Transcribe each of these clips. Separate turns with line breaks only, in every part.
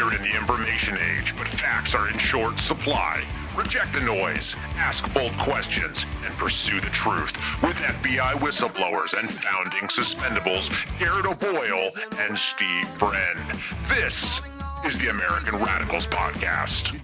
We're in the information age, but facts are in short supply. Reject the noise, ask bold questions, and pursue the truth with FBI whistleblowers and founding suspendables Garrett O'Boyle and Steve Friend. This is the American Radicals Podcast.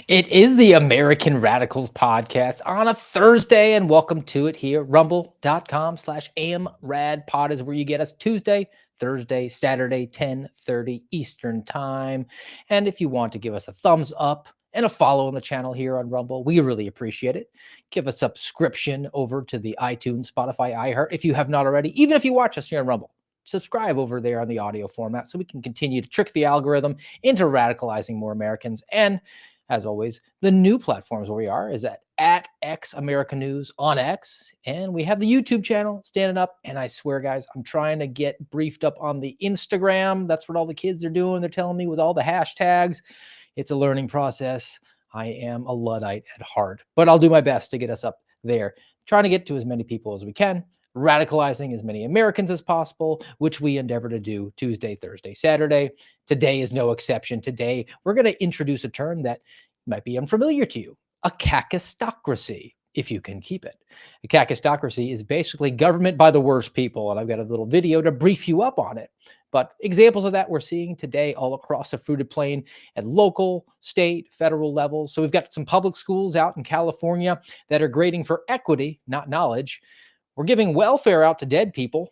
It is the American Radicals Podcast on a Thursday, and welcome to it here. Rumble.com/AMRadPod is where you get us Tuesday, Thursday, Saturday, 10:30 Eastern Time. And if you want to give us a thumbs up and a follow on the channel here on Rumble, we really appreciate it. Give a subscription over to the iTunes, Spotify, iHeart if you have not already, even if you watch us here on Rumble. Subscribe over there on the audio format so we can continue to trick the algorithm into radicalizing more Americans. And as always, the new platforms where we are is at X America News on X. And we have the YouTube channel standing up. And I swear, guys, I'm trying to get briefed up on the Instagram. That's what all the kids are doing. They're telling me with all the hashtags. It's a learning process. I am a Luddite at heart, but I'll do my best to get us up there, trying to get to as many people as we can, radicalizing as many Americans as possible, which we endeavor to do Tuesday, Thursday, Saturday. Today is no exception. Today, we're going to introduce a term that might be unfamiliar to you, a kakistocracy, if you can keep it. A kakistocracy is basically government by the worst people, and I've got a little video to brief you up on it. But examples of that we're seeing today all across the fruited plain at local, state, federal levels. So we've got some public schools out in California that are grading for equity, not knowledge. We're giving welfare out to dead people.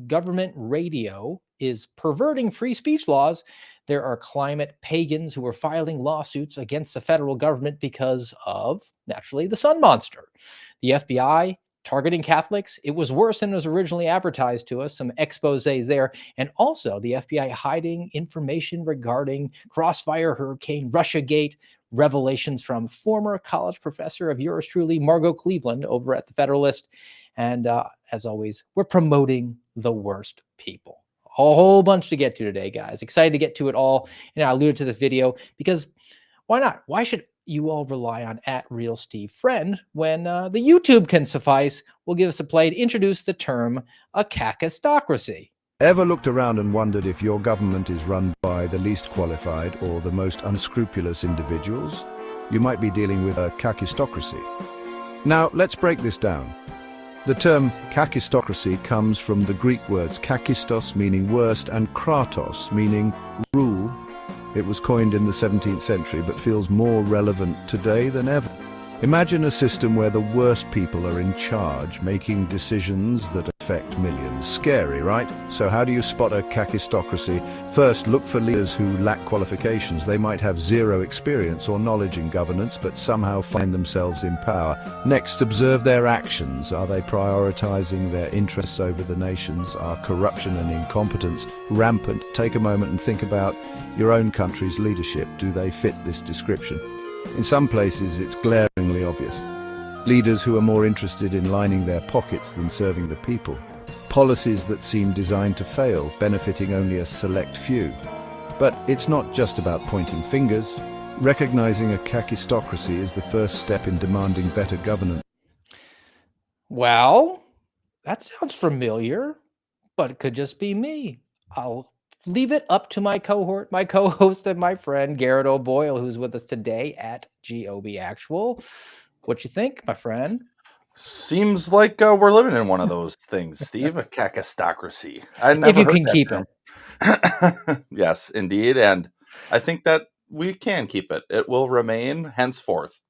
Government radio is perverting free speech laws. There are climate pagans who are filing lawsuits against the federal government because of, naturally, the sun monster. The FBI targeting Catholics. It was worse than it was originally advertised to us. Some exposés there. And also the FBI hiding information regarding Crossfire, Hurricane, Russiagate, revelations from former college professor of yours truly, Margot Cleveland, over at the Federalist. And as always, we're promoting the worst people. A whole bunch to get to today, guys. Excited to get to it all. And I alluded to this video because why not? Why should you all rely on @RealSteveFriend when the YouTube can suffice? We'll give us a play to introduce the term a kakistocracy.
Ever looked around and wondered if your government is run by the least qualified or the most unscrupulous individuals? You might be dealing with a kakistocracy. Now, let's break this down. The term kakistocracy comes from the Greek words kakistos, meaning worst, and kratos, meaning rule. It was coined in the 17th century, but feels more relevant today than ever. Imagine a system where the worst people are in charge, making decisions that affect millions. Scary, right? So how do you spot a kakistocracy? First, look for leaders who lack qualifications. They might have zero experience or knowledge in governance, but somehow find themselves in power. Next, observe their actions. Are they prioritizing their interests over the nation's? Are corruption and incompetence rampant? Take a moment and think about your own country's leadership. Do they fit this description? In some places, it's glaringly obvious. Leaders who are more interested in lining their pockets than serving the people. Policies that seem designed to fail, benefiting only a select few. But it's not just about pointing fingers. Recognizing a kakistocracy is the first step in demanding better governance.
Well, that sounds familiar, but it could just be me. I'll leave it up to my cohort, my co-host, and my friend Garrett O'Boyle, who's with us today at GOB Actual. What you think, my friend?
Seems like we're living in one of those things, Steve. A kakistocracy. I never
If you
heard
can
that
keep
term.
it.
Yes, indeed, and I think that we can keep it. It will remain henceforth.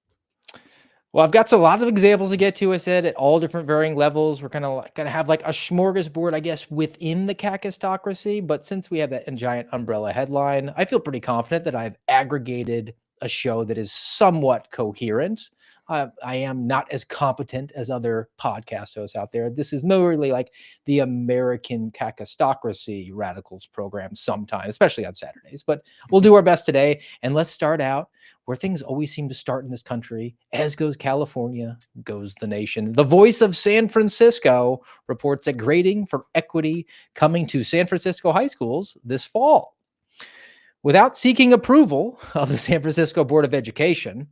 Well, I've got a lot of examples to get to, I said, at all different varying levels. We're gonna have like a smorgasbord, I guess, within the kakistocracy. But since we have that giant umbrella headline, I feel pretty confident that I've aggregated a show that is somewhat coherent. I am not as competent as other podcast hosts out there. This is more really like the American Kakistocracy Radicals program sometimes, especially on Saturdays. But we'll do our best today. And let's start out where things always seem to start in this country. As goes California, goes the nation. The Voice of San Francisco reports a grading for equity coming to San Francisco high schools this fall. Without seeking approval of the San Francisco Board of Education,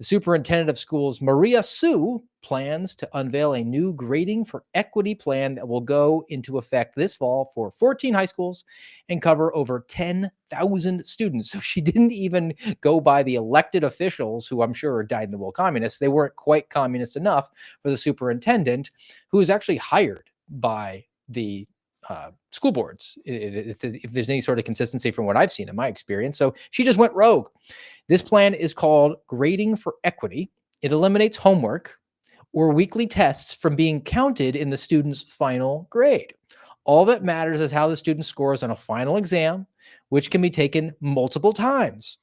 The superintendent of schools, Maria Sue, plans to unveil a new grading for equity plan that will go into effect this fall for 14 high schools and cover over 10,000 students. So she didn't even go by the elected officials, who I'm sure are dyed-in-the-wool communists. They weren't quite communist enough for the superintendent, who was actually hired by the school boards, if there's any sort of consistency from what I've seen in my experience. So she just went rogue. This plan is called Grading for Equity. It eliminates homework or weekly tests from being counted in the student's final grade. All that matters is how the student scores on a final exam, which can be taken multiple times.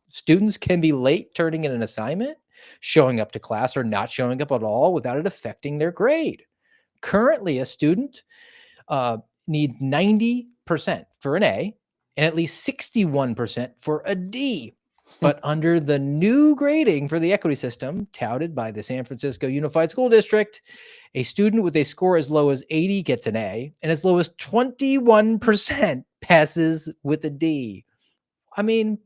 Students can be late turning in an assignment, showing up to class, or not showing up at all without it affecting their grade. Currently, a student needs 90% for an A and at least 61% for a D. But under the new grading for the equity system touted by the San Francisco Unified School District, a student with a score as low as 80 gets an A, and as low as 21% passes with a D. I mean,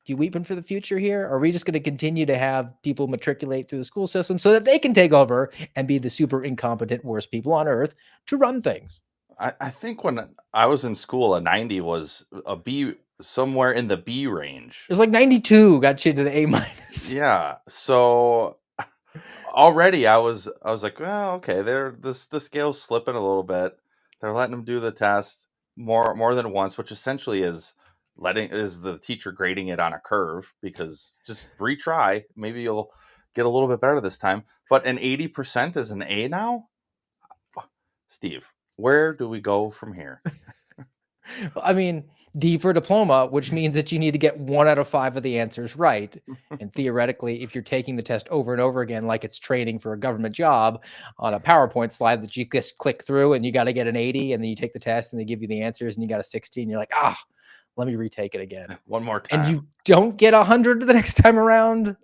you weeping for the future here? Are we just going to continue to have people matriculate through the school system so that they can take over and be the super incompetent worst people on earth to run things?
I think when I was in school, a 90 was a B, somewhere in the B range.
It was like 92 got you to the A minus.
Yeah. So already I was like, well, okay, the scale's slipping a little bit. They're letting them do the test more than once, which essentially is the teacher grading it on a curve, because just retry, maybe you'll get a little bit better this time. But an 80% is an A now? Steve, where do we go from here?
I mean, D for diploma, which means that you need to get 1 out of 5 of the answers right. And theoretically, if you're taking the test over and over again, like it's training for a government job on a PowerPoint slide that you just click through and you got to get an 80, and then you take the test and they give you the answers and you got a 60, and you're like, let me retake it again.
One more time.
And you don't get 100 the next time around.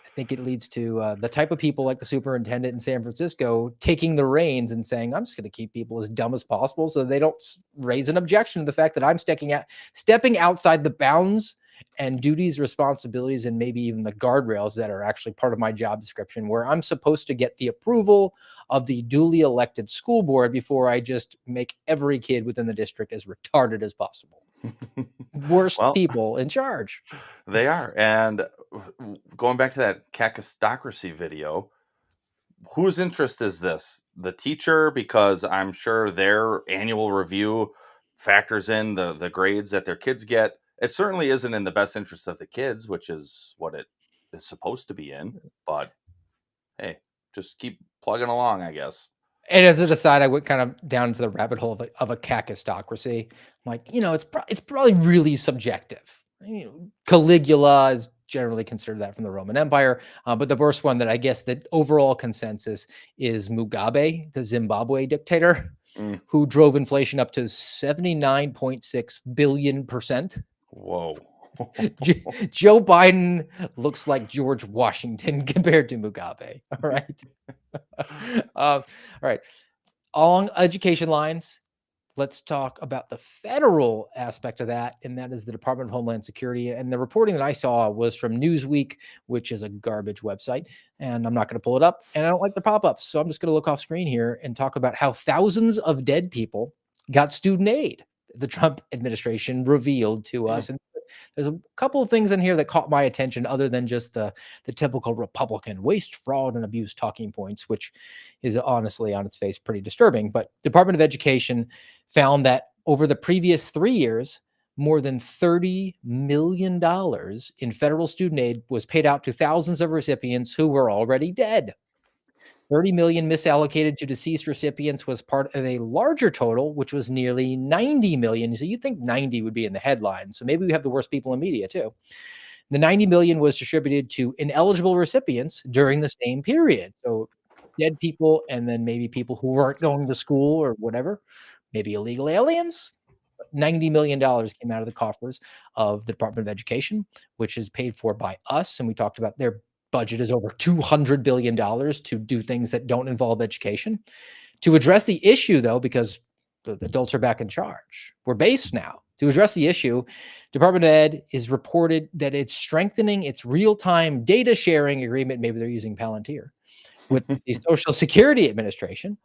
I think it leads to the type of people like the superintendent in San Francisco taking the reins and saying, I'm just going to keep people as dumb as possible so they don't raise an objection to the fact that I'm stepping outside the bounds and duties, responsibilities, and maybe even the guardrails that are actually part of my job description, where I'm supposed to get the approval of the duly elected school board before I just make every kid within the district as retarded as possible. Worst
Well,
people in charge.
they are. And going back to that Kakistocracy video, whose interest is this? The teacher, because I'm sure their annual review factors in the grades that their kids get. It certainly isn't in the best interest of the kids, which is what it is supposed to be in. But hey, just keep plugging along, I guess.
And as an aside, I went kind of down to the rabbit hole of a Kakistocracy. I'm like, it's probably really subjective. Caligula is generally considered that from the Roman Empire, but the worst one that I guess the overall consensus is Mugabe, the Zimbabwe dictator, who drove inflation up to 79.6 billion%.
Whoa.
Joe Biden looks like George Washington compared to Mugabe. All right. All right. Along education lines, let's talk about the federal aspect of that, and that is the Department of Homeland Security. And the reporting that I saw was from Newsweek, which is a garbage website, and I'm not going to pull it up, and I don't like the pop-ups, so I'm just going to look off screen here and talk about how thousands of dead people got student aid. The Trump administration revealed to us, and there's a couple of things in here that caught my attention other than just the typical Republican waste, fraud, and abuse talking points, which is honestly on its face pretty disturbing. But Department of Education found that over the previous 3 years, more than $30 million in federal student aid was paid out to thousands of recipients who were already dead. 30 million misallocated to deceased recipients was part of a larger total, which was nearly 90 million. So you think 90 would be in the headlines. So maybe we have the worst people in media too. The 90 million was distributed to ineligible recipients during the same period. So dead people, and then maybe people who weren't going to school or whatever, maybe illegal aliens. $90 million came out of the coffers of the Department of Education, which is paid for by us. And we talked about their budget is over $200 billion to do things that don't involve education. To address the issue, though, because the adults are back in charge, we're based now. To address the issue, Department of Ed is reported that it's strengthening its real-time data sharing agreement. Maybe they're using Palantir with the Social Security Administration.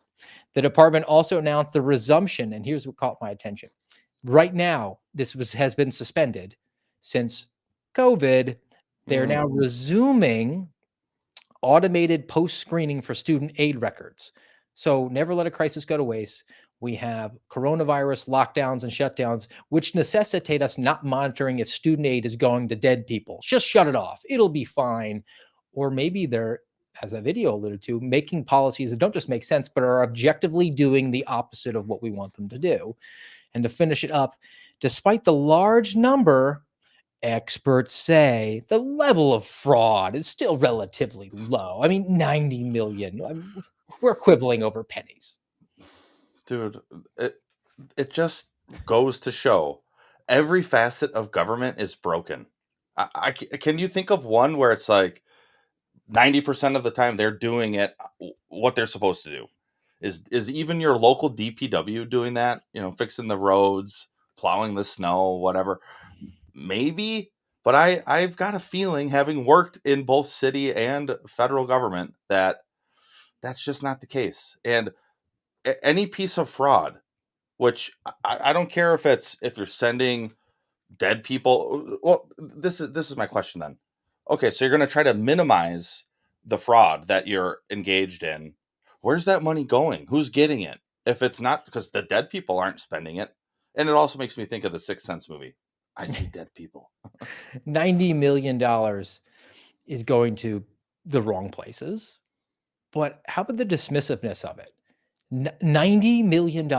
The department also announced the resumption, and here's what caught my attention. Right now, has been suspended since COVID. They're now resuming automated post-screening for student aid records. So never let a crisis go to waste. We have coronavirus lockdowns and shutdowns, which necessitate us not monitoring if student aid is going to dead people. Just shut it off. It'll be fine. Or maybe they're, as that video alluded to, making policies that don't just make sense, but are objectively doing the opposite of what we want them to do. And to finish it up, despite the large number, experts say the level of fraud is still relatively low. I mean, 90 million. We're quibbling over pennies.
Dude, it just goes to show every facet of government is broken. Can you think of one where it's like 90% of the time they're doing it what they're supposed to do? Is even your local DPW doing that? You know, fixing the roads, plowing the snow, whatever. Maybe, but I've got a feeling, having worked in both city and federal government, that that's just not the case. And any piece of fraud, which I don't care if you're sending dead people. Well, this is my question then. Okay, so you're going to try to minimize the fraud that you're engaged in. Where's that money going? Who's getting it? If it's not, because the dead people aren't spending it. And it also makes me think of the Sixth Sense movie. I see dead people.
$90 million is going to the wrong places. But how about the dismissiveness of it? $90 million.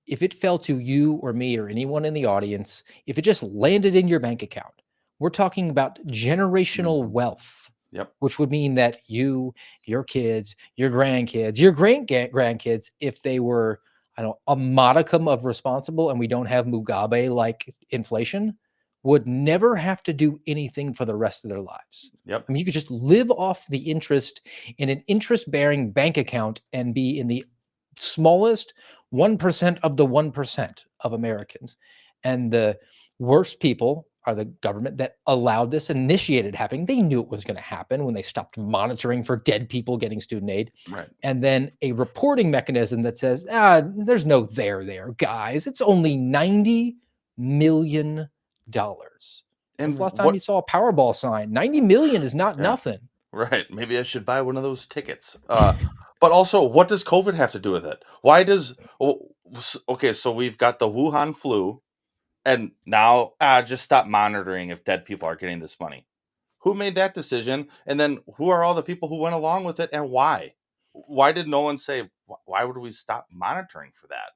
If it fell to you or me or anyone in the audience, if it just landed in your bank account, we're talking about generational wealth.
Yep.
Which would mean that you, your kids, your grandkids, your great-grandkids, if they were, I don't know, a modicum of responsible, and we don't have Mugabe-like inflation, would never have to do anything for the rest of their lives.
Yep.
I mean, you could just live off the interest in an interest-bearing bank account and be in the smallest 1% of the 1% of Americans. And the worst people are the government that allowed this, initiated happening. They knew it was going to happen when they stopped monitoring for dead people getting student aid.
Right.
And then a reporting mechanism that says, there's no there, guys. It's only $90 million. And when's the last time you saw a Powerball sign? 90 million is not nothing.
Right. Maybe I should buy one of those tickets. But also, what does COVID have to do with it? Why does... Okay, so we've got the Wuhan flu, and now just stop monitoring if dead people are getting this money. Who made that decision? And then who are all the people who went along with it, and why? Why did no one say, why would we stop monitoring for that?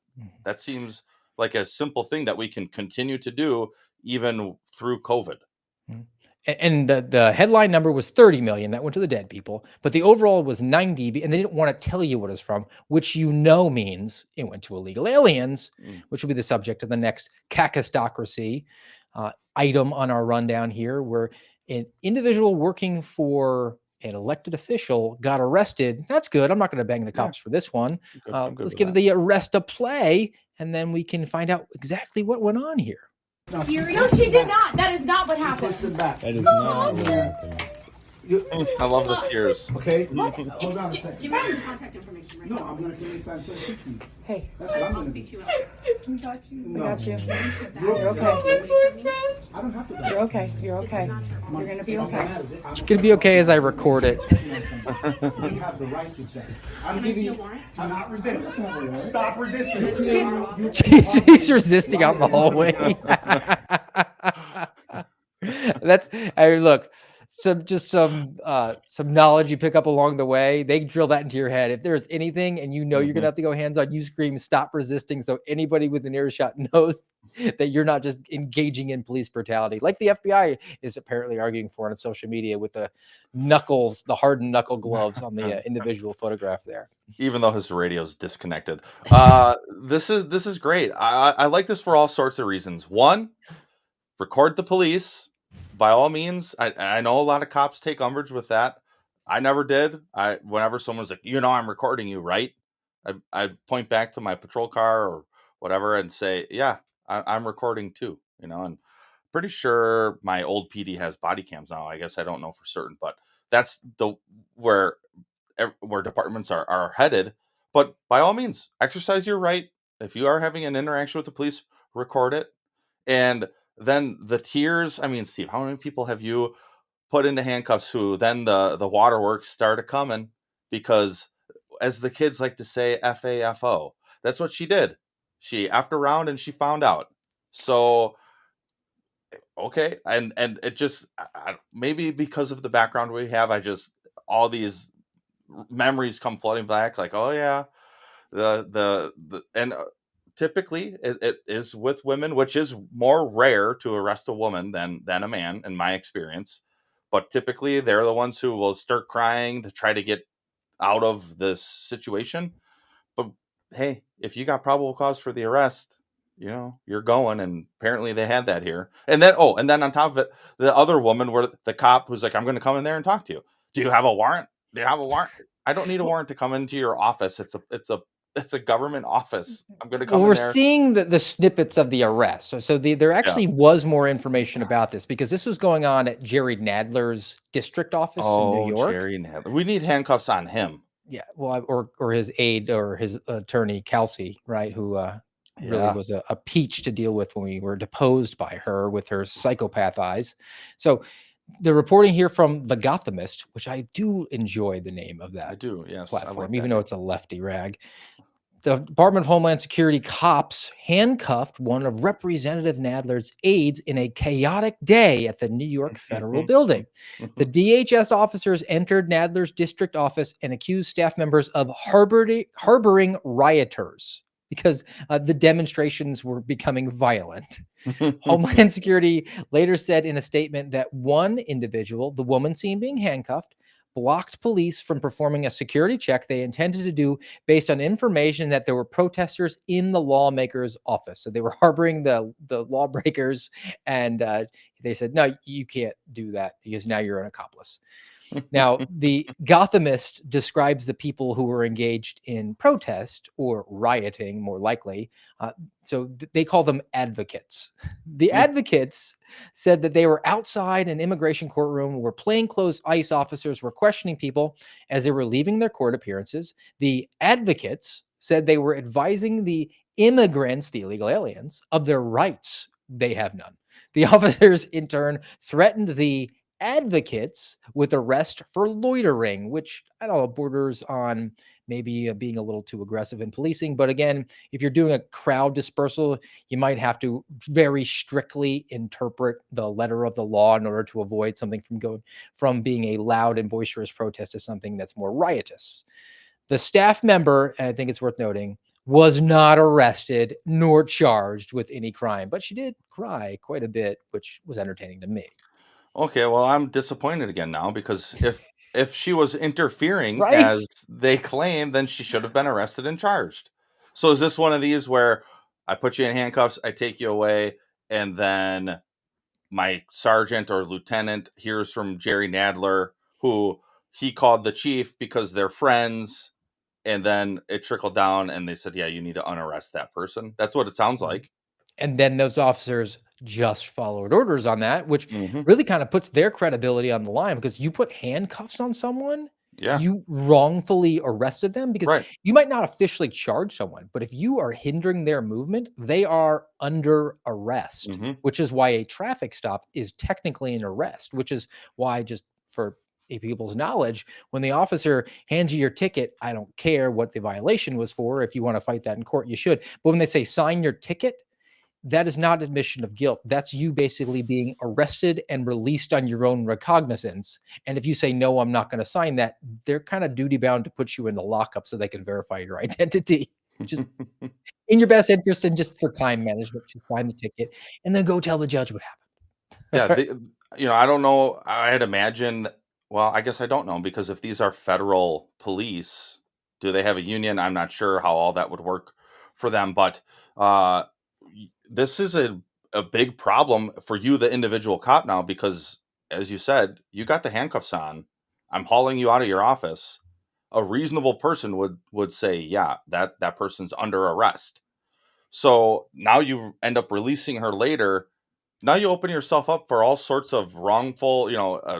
That seems like a simple thing that we can continue to do even through COVID.
And the headline number was 30 million that went to the dead people, but the overall was 90, and they didn't want to tell you what it's from, which means it went to illegal aliens, which will be the subject of the next Kakistocracy item on our rundown here, where an individual working for an elected official got arrested. That's good. I'm not going to bang the cops for this one. Let's give the arrest a play, and then we can find out exactly what went on here.
No, she did not. That is not what happened.
That is not what happened.
I love the tears.
Okay?
What?
Hold on a second.
Give me your contact information right
No,
now.
I'm going to give you something to speak to you.
Hey.
That's what I'm
I'll
going to
speak
do.
to you after.
We got you.
No.
We got you.
You're
okay.
I don't have to.
You're okay. You're okay. You're gonna be okay.
It's going to be okay as I record it.
We have the right to check. I'm giving you.
I'm not resisting. Stop resisting.
She's resisting out in the hallway. Look, some knowledge you pick up along the way. They drill that into your head. If there's anything and you're gonna have to go hands on, you scream stop resisting, so anybody within earshot knows that you're not just engaging in police brutality, like the FBI is apparently arguing for on social media with the hardened knuckle gloves on the individual photograph there.
Even though his radio's disconnected. This is great. I like this for all sorts of reasons. One, record the police. By all means, I know a lot of cops take umbrage with that. I never did. Whenever someone's like, I'm recording you, right? I point back to my patrol car or whatever and say, yeah, I'm recording too, and pretty sure my old PD has body cams now. I guess I don't know for certain, but that's the where where departments are headed. But by all means, exercise your right. If you are having an interaction with the police, record it. And then the tears. I mean, Steve, how many people have you put into handcuffs who then the waterworks started coming because, as the kids like to say, FAFO. That's what she did. She effed around and she found out. So okay, and it just maybe because of the background we have, I just all these memories come flooding back. Like, oh yeah, the and typically it is with women, which is more rare to arrest a woman than a man, in my experience. But typically, they're the ones who will start crying to try to get out of this situation. But hey, if you got probable cause for the arrest, you're going. And apparently they had that here. And then on top of it, the other woman, where the cop who's like, I'm going to come in there and talk to you. Do you have a warrant? Do you have a warrant? I don't need a warrant to come into your office. It's a government office. I'm going to
Well,
come in
we're
there.
seeing the snippets of the arrest. There
Yeah.
actually was more information about this because this was going on at Jerry Nadler's district office in New
Oh,
York.
Jerry Nadler. We need handcuffs on him.
Yeah, well, or his aide or his attorney Kelsey, right? Who really
Yeah.
was a peach to deal with when we were deposed by her with her psychopath eyes. So the reporting here from The Gothamist, which I do enjoy the name of
I
that
do. Yes. I like
platform,
that
even though
name.
it's a lefty rag. The Department of Homeland Security cops handcuffed one of Representative Nadler's aides in a chaotic day at the New York Federal Building. The DHS officers entered Nadler's district office and accused staff members of harboring rioters because the demonstrations were becoming violent. Homeland Security later said in a statement that one individual, the woman seen being handcuffed, blocked police from performing a security check they intended to do based on information that there were protesters in the lawmaker's office. So they were harboring the lawbreakers, and they said, no, you can't do that because now you're an accomplice. Now, the Gothamist describes the people who were engaged in protest or rioting, more likely. They call them advocates. The advocates said that they were outside an immigration courtroom where plainclothes ICE officers were questioning people as they were leaving their court appearances. The advocates said they were advising the immigrants, the illegal aliens, of their rights. They have none. The officers, in turn, threatened the advocates with arrest for loitering, which I don't know, borders on maybe being a little too aggressive in policing. But again, if you're doing a crowd dispersal, you might have to very strictly interpret the letter of the law in order to avoid something from going from being a loud and boisterous protest to something that's more riotous. The staff member, and I think it's worth noting, was not arrested nor charged with any crime, but she did cry quite a bit, which was entertaining to me.
Okay, well, I'm disappointed again now because if she was interfering
Right?
as they claim, then she should have been arrested and charged. So is this one of these where I put you in handcuffs, I take you away, and then my sergeant or lieutenant hears from Jerry Nadler, who he called the chief because they're friends, and then it trickled down and they said, yeah, you need to unarrest that person. That's what it sounds like.
And then those officers just followed orders on that, which
Hmm.
really kind of puts their credibility on the line because you put handcuffs on someone,
Yeah,
you wrongfully arrested them because
right.
you might not officially charge someone, but if you are hindering their movement, they are under arrest,
Hmm.
which is why a traffic stop is technically an arrest, which is why, just for people's knowledge, when the officer hands you your ticket, I don't care what the violation was for. If you want to fight that in court, you should. But when they say sign your ticket, that is not admission of guilt. That's you basically being arrested and released on your own recognizance. And if you say, no, I'm not going to sign that, they're kind of duty bound to put you in the lockup so they can verify your identity. Just in your best interest and just for time management, just sign the ticket and then go tell the judge what
Yeah,
happened.
I don't know. I'd imagine. Well, I guess I don't know because if these are federal police, do they have a union? I'm not sure how all that would work for them, but uh, this is a big problem for you, the individual cop, now because, as you said, you got the handcuffs on. I'm hauling you out of your office. A reasonable person would say, yeah, that person's under arrest. So now you end up releasing her later. Now you open yourself up for all sorts of wrongful,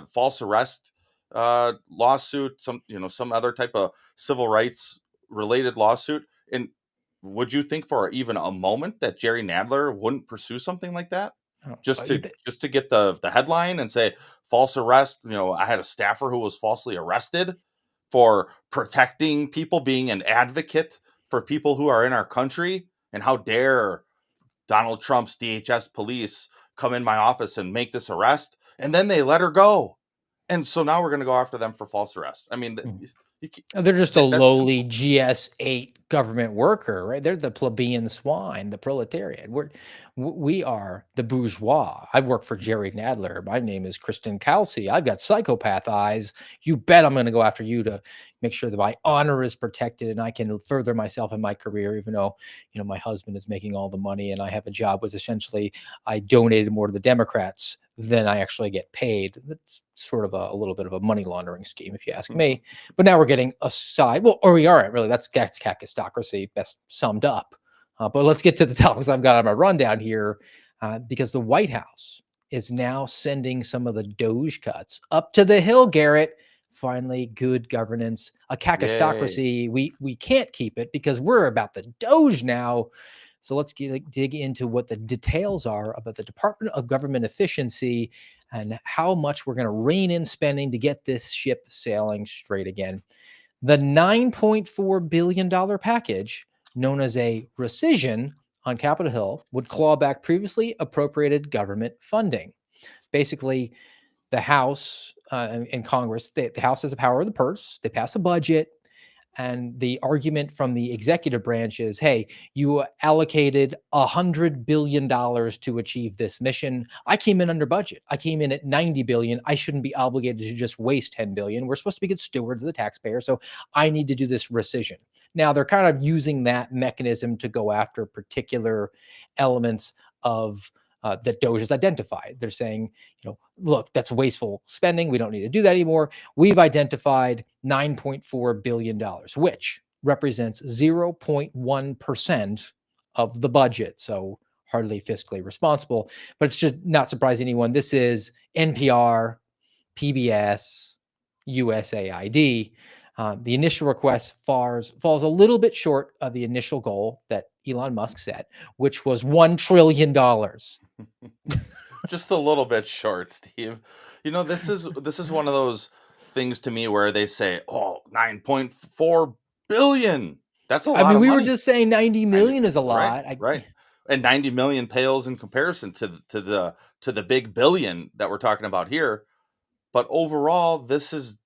false arrest lawsuit, some other type of civil rights related lawsuit. And would you think for even a moment that Jerry Nadler wouldn't pursue something like that?
Oh,
Just to get the headline and say false arrest. I had a staffer who was falsely arrested for protecting people, being an advocate for people who are in our country. And how dare Donald Trump's DHS police come in my office and make this arrest, and then they let her go. And so now we're going to go after them for false arrest. I mean,
they're just a
that's
lowly
simple.
GS8 government worker, right? They're the plebeian swine, the proletariat. We are the bourgeois. I work for Jerry Nadler. My name is Kristen Kelsey. I've got psychopath eyes. You bet I'm going to go after you to make sure that my honor is protected and I can further myself in my career, even though, my husband is making all the money and I have a job which essentially I donated more to the Democrats than I actually get paid. That's sort of a little bit of a money laundering scheme, if you ask me. But now we're getting aside. Well, or we aren't really. That's Kakistocracy best summed up. But let's get to the topics I've got on my rundown here, because the White House is now sending some of the Doge cuts up to the hill, Garrett. Finally, good governance. A
Yay.
Kakistocracy, we can't keep it because we're about the Doge now. So let's dig into what the details are about the Department of Government Efficiency and how much we're going to rein in spending to get this ship sailing straight again. The $9.4 billion package, known as a rescission on Capitol Hill, would claw back previously appropriated government funding. Basically, the House and Congress, the House has the power of the purse. They pass a budget. And the argument from the executive branch is, hey, you allocated $100 billion to achieve this mission. I came in under budget. I came in at $90 billion. I shouldn't be obligated to just waste $10 billion. We're supposed to be good stewards of the taxpayer. So I need to do this rescission. Now they're kind of using that mechanism to go after particular elements of that Doge has identified. They're saying, look, that's wasteful spending. We don't need to do that anymore. We've identified $9.4 billion, which represents 0.1% of the budget. So hardly fiscally responsible, but it's just not surprising anyone. This is NPR, PBS, USAID. The initial request falls a little bit short of the initial goal that Elon Musk set, which was $1 trillion.
Just a little bit short, Steve. This is one of those things to me where they say, "Oh, 9.4 billion. That's a lot of
we
money."
were just saying 90 million is a lot.
Right. And 90 million pales in comparison to the big billion that we're talking about here. But overall, this is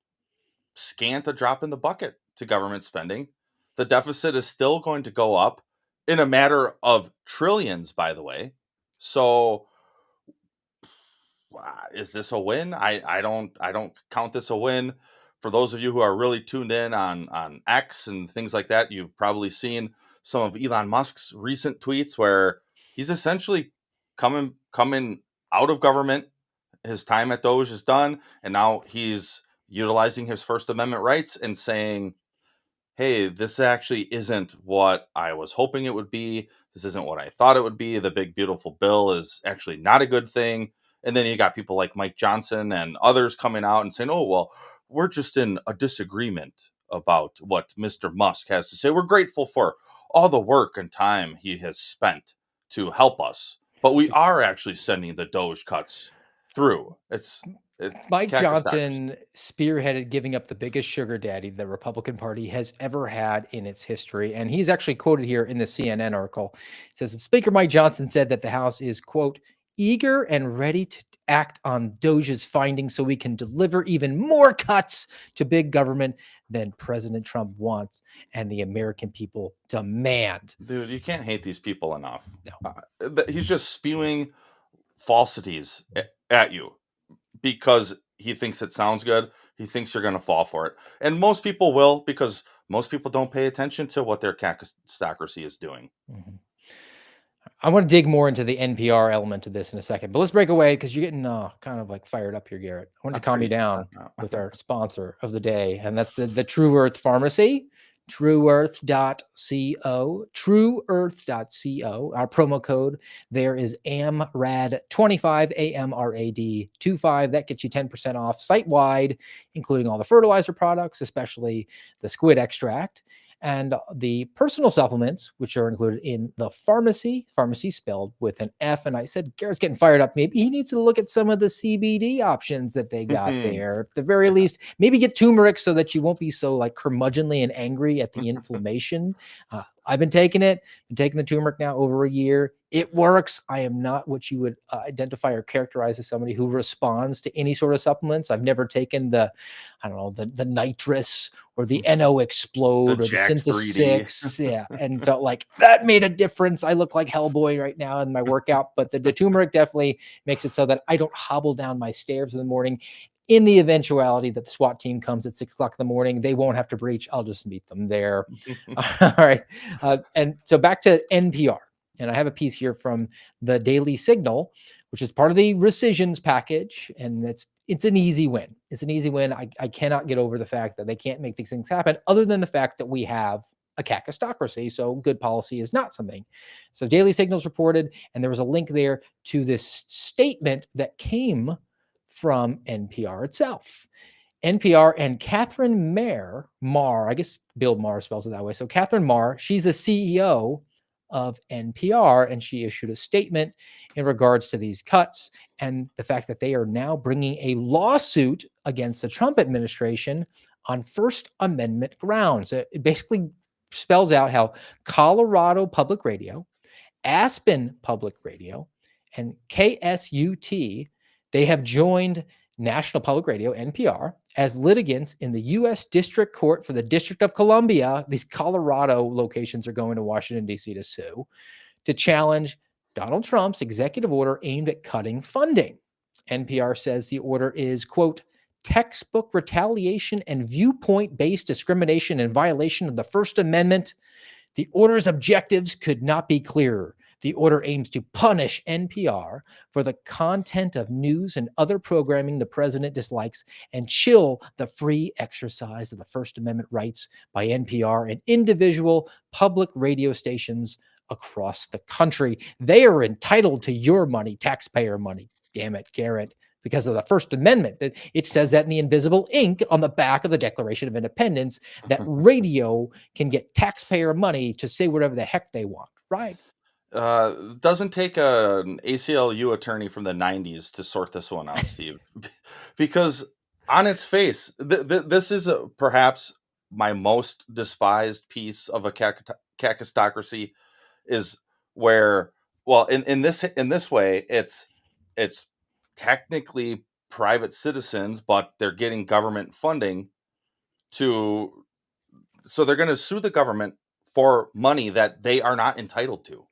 scant a drop in the bucket to government spending. The deficit is still going to go up in a matter of trillions, by the way. So is this a win? I don't count this a win. For those of you who are really tuned in on X and things like that, you've probably seen some of Elon Musk's recent tweets where he's essentially coming out of government. His time at Doge is done, and now he's utilizing his First Amendment rights and saying, hey, this actually isn't what I was hoping it would be. This isn't what I thought it would be. The big, beautiful bill is actually not a good thing. And then you got people like Mike Johnson and others coming out and saying, oh, well, we're just in a disagreement about what Mr. Musk has to say. We're grateful for all the work and time he has spent to help us. But we are actually sending the Doge cuts through.
Mike Johnson spearheaded giving up the biggest sugar daddy the Republican Party has ever had in its history. And he's actually quoted here in the CNN article. It says, Speaker Mike Johnson said that the House is, quote, eager and ready to act on Doge's findings so we can deliver even more cuts to big government than President Trump wants and the American people demand.
Dude, you can't hate these people enough.
No.
He's just spewing falsities at you because he thinks it sounds good. He thinks you're going to fall for it. And most people will, because most people don't pay attention to what their Kakistocracy is doing.
Mm-hmm. I want to dig more into the NPR element of this in a second, but let's break away because you're getting kind of like fired up here, Garrett. I want to calm you down with our sponsor of the day, and that's the True Earth Pharmacy. trueearth.co, trueearth.co. Our promo code there is AMRAD25, AMRAD25. That gets you 10% off site-wide, including all the fertilizer products, especially the squid extract, and the personal supplements, which are included in the pharmacy spelled with an F. And I said, Garrett's getting fired up. Maybe he needs to look at some of the CBD options that they got there. At the very least, maybe get turmeric so that you won't be so like curmudgeonly and angry at the inflammation. I've been taking it, taking the turmeric now over a year. It works. I am not what you would identify or characterize as somebody who responds to any sort of supplements. I've never taken the nitrous or the NO Explode or the
Jack
Synthes
3D.
6, yeah, and felt like that made a difference. I look like Hellboy right now in my workout, but the turmeric definitely makes it so that I don't hobble down my stairs in the morning. In the eventuality that the SWAT team comes at 6 o'clock in the morning, they won't have to breach. I'll just meet them there. All right. And so back to NPR. And I have a piece here from the Daily Signal, which is part of the rescissions package. And it's an easy win. It's an easy win. I cannot get over the fact that they can't make these things happen other than the fact that we have a kakistocracy. So good policy is not something. So Daily Signal's reported, and there was a link there to this statement that came from NPR itself. NPR and Catherine Marr, I guess Bill Maher spells it that way. So Catherine Marr, she's the CEO of NPR, and she issued a statement in regards to these cuts and the fact that they are now bringing a lawsuit against the Trump administration on First Amendment grounds. It basically spells out how Colorado Public Radio, Aspen Public Radio, and KSUT, they have joined National Public Radio, NPR, as litigants in the U.S. District Court for the District of Columbia. These Colorado locations are going to Washington, D.C. to sue, to challenge Donald Trump's executive order aimed at cutting funding. NPR says the order is, quote, textbook retaliation and viewpoint-based discrimination in violation of the First Amendment. The order's objectives could not be clearer. The order aims to punish NPR for the content of news and other programming the president dislikes and chill the free exercise of the First Amendment rights by NPR and individual public radio stations across the country. They are entitled to your money, taxpayer money. Damn it, Garrett. Because of the First Amendment. It says that in the invisible ink on the back of the Declaration of Independence that radio can get taxpayer money to say whatever the heck they want, right?
Doesn't take an ACLU attorney from the 90s to sort this one out, Steve. Because on its face, this is perhaps my most despised piece of a kakistocracy, is where, well, in this way, it's technically private citizens, but they're getting government funding so they're going to sue the government for money that they are not entitled to.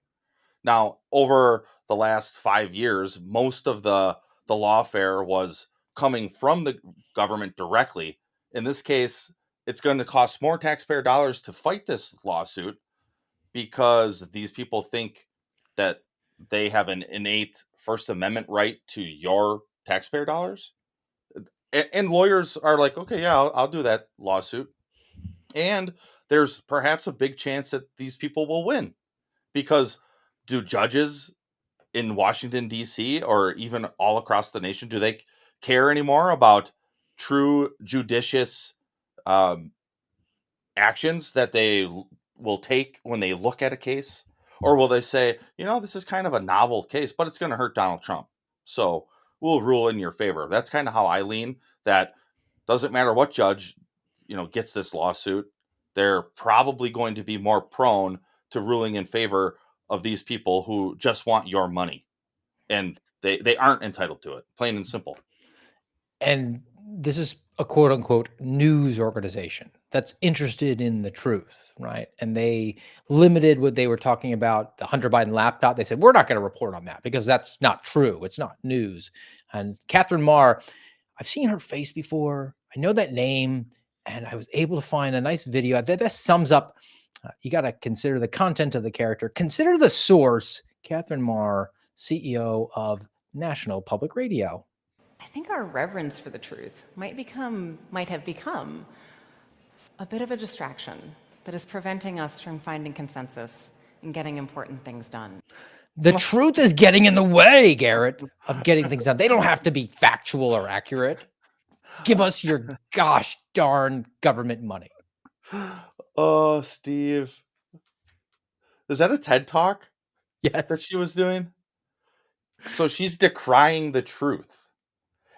Now, over the last 5 years, most of the lawfare was coming from the government directly. In this case, it's going to cost more taxpayer dollars to fight this lawsuit because these people think that they have an innate First Amendment right to your taxpayer dollars. And lawyers are like, okay, yeah, I'll do that lawsuit. And there's perhaps a big chance that these people will win, because do judges in Washington, D.C., or even all across the nation, do they care anymore about true judicious actions that they will take when they look at a case? Or will they say, this is kind of a novel case, but it's going to hurt Donald Trump, so we'll rule in your favor? That's kind of how I lean. That doesn't matter what judge, gets this lawsuit, they're probably going to be more prone to ruling in favor of these people who just want your money, and they aren't entitled to it, plain and simple.
And this is a quote unquote news organization that's interested in the truth, right? And they limited what they were talking about, the Hunter Biden laptop. They said, we're not going to report on that because that's not true. It's not news. And Catherine Marr, I've seen her face before. I know that name, and I was able to find a nice video that best sums up. You got to consider the content of the character. Consider the source. Catherine Marr, CEO of National Public Radio.
I think our reverence for the truth might have become a bit of a distraction. that is preventing us from finding consensus and getting important things done.
The truth is getting in the way, Garrett, of getting things done. They don't have to be factual or accurate. Give us your gosh darn government money.
Oh, Steve. Is that a TED Talk that
Yes.
she was doing? So she's decrying the truth.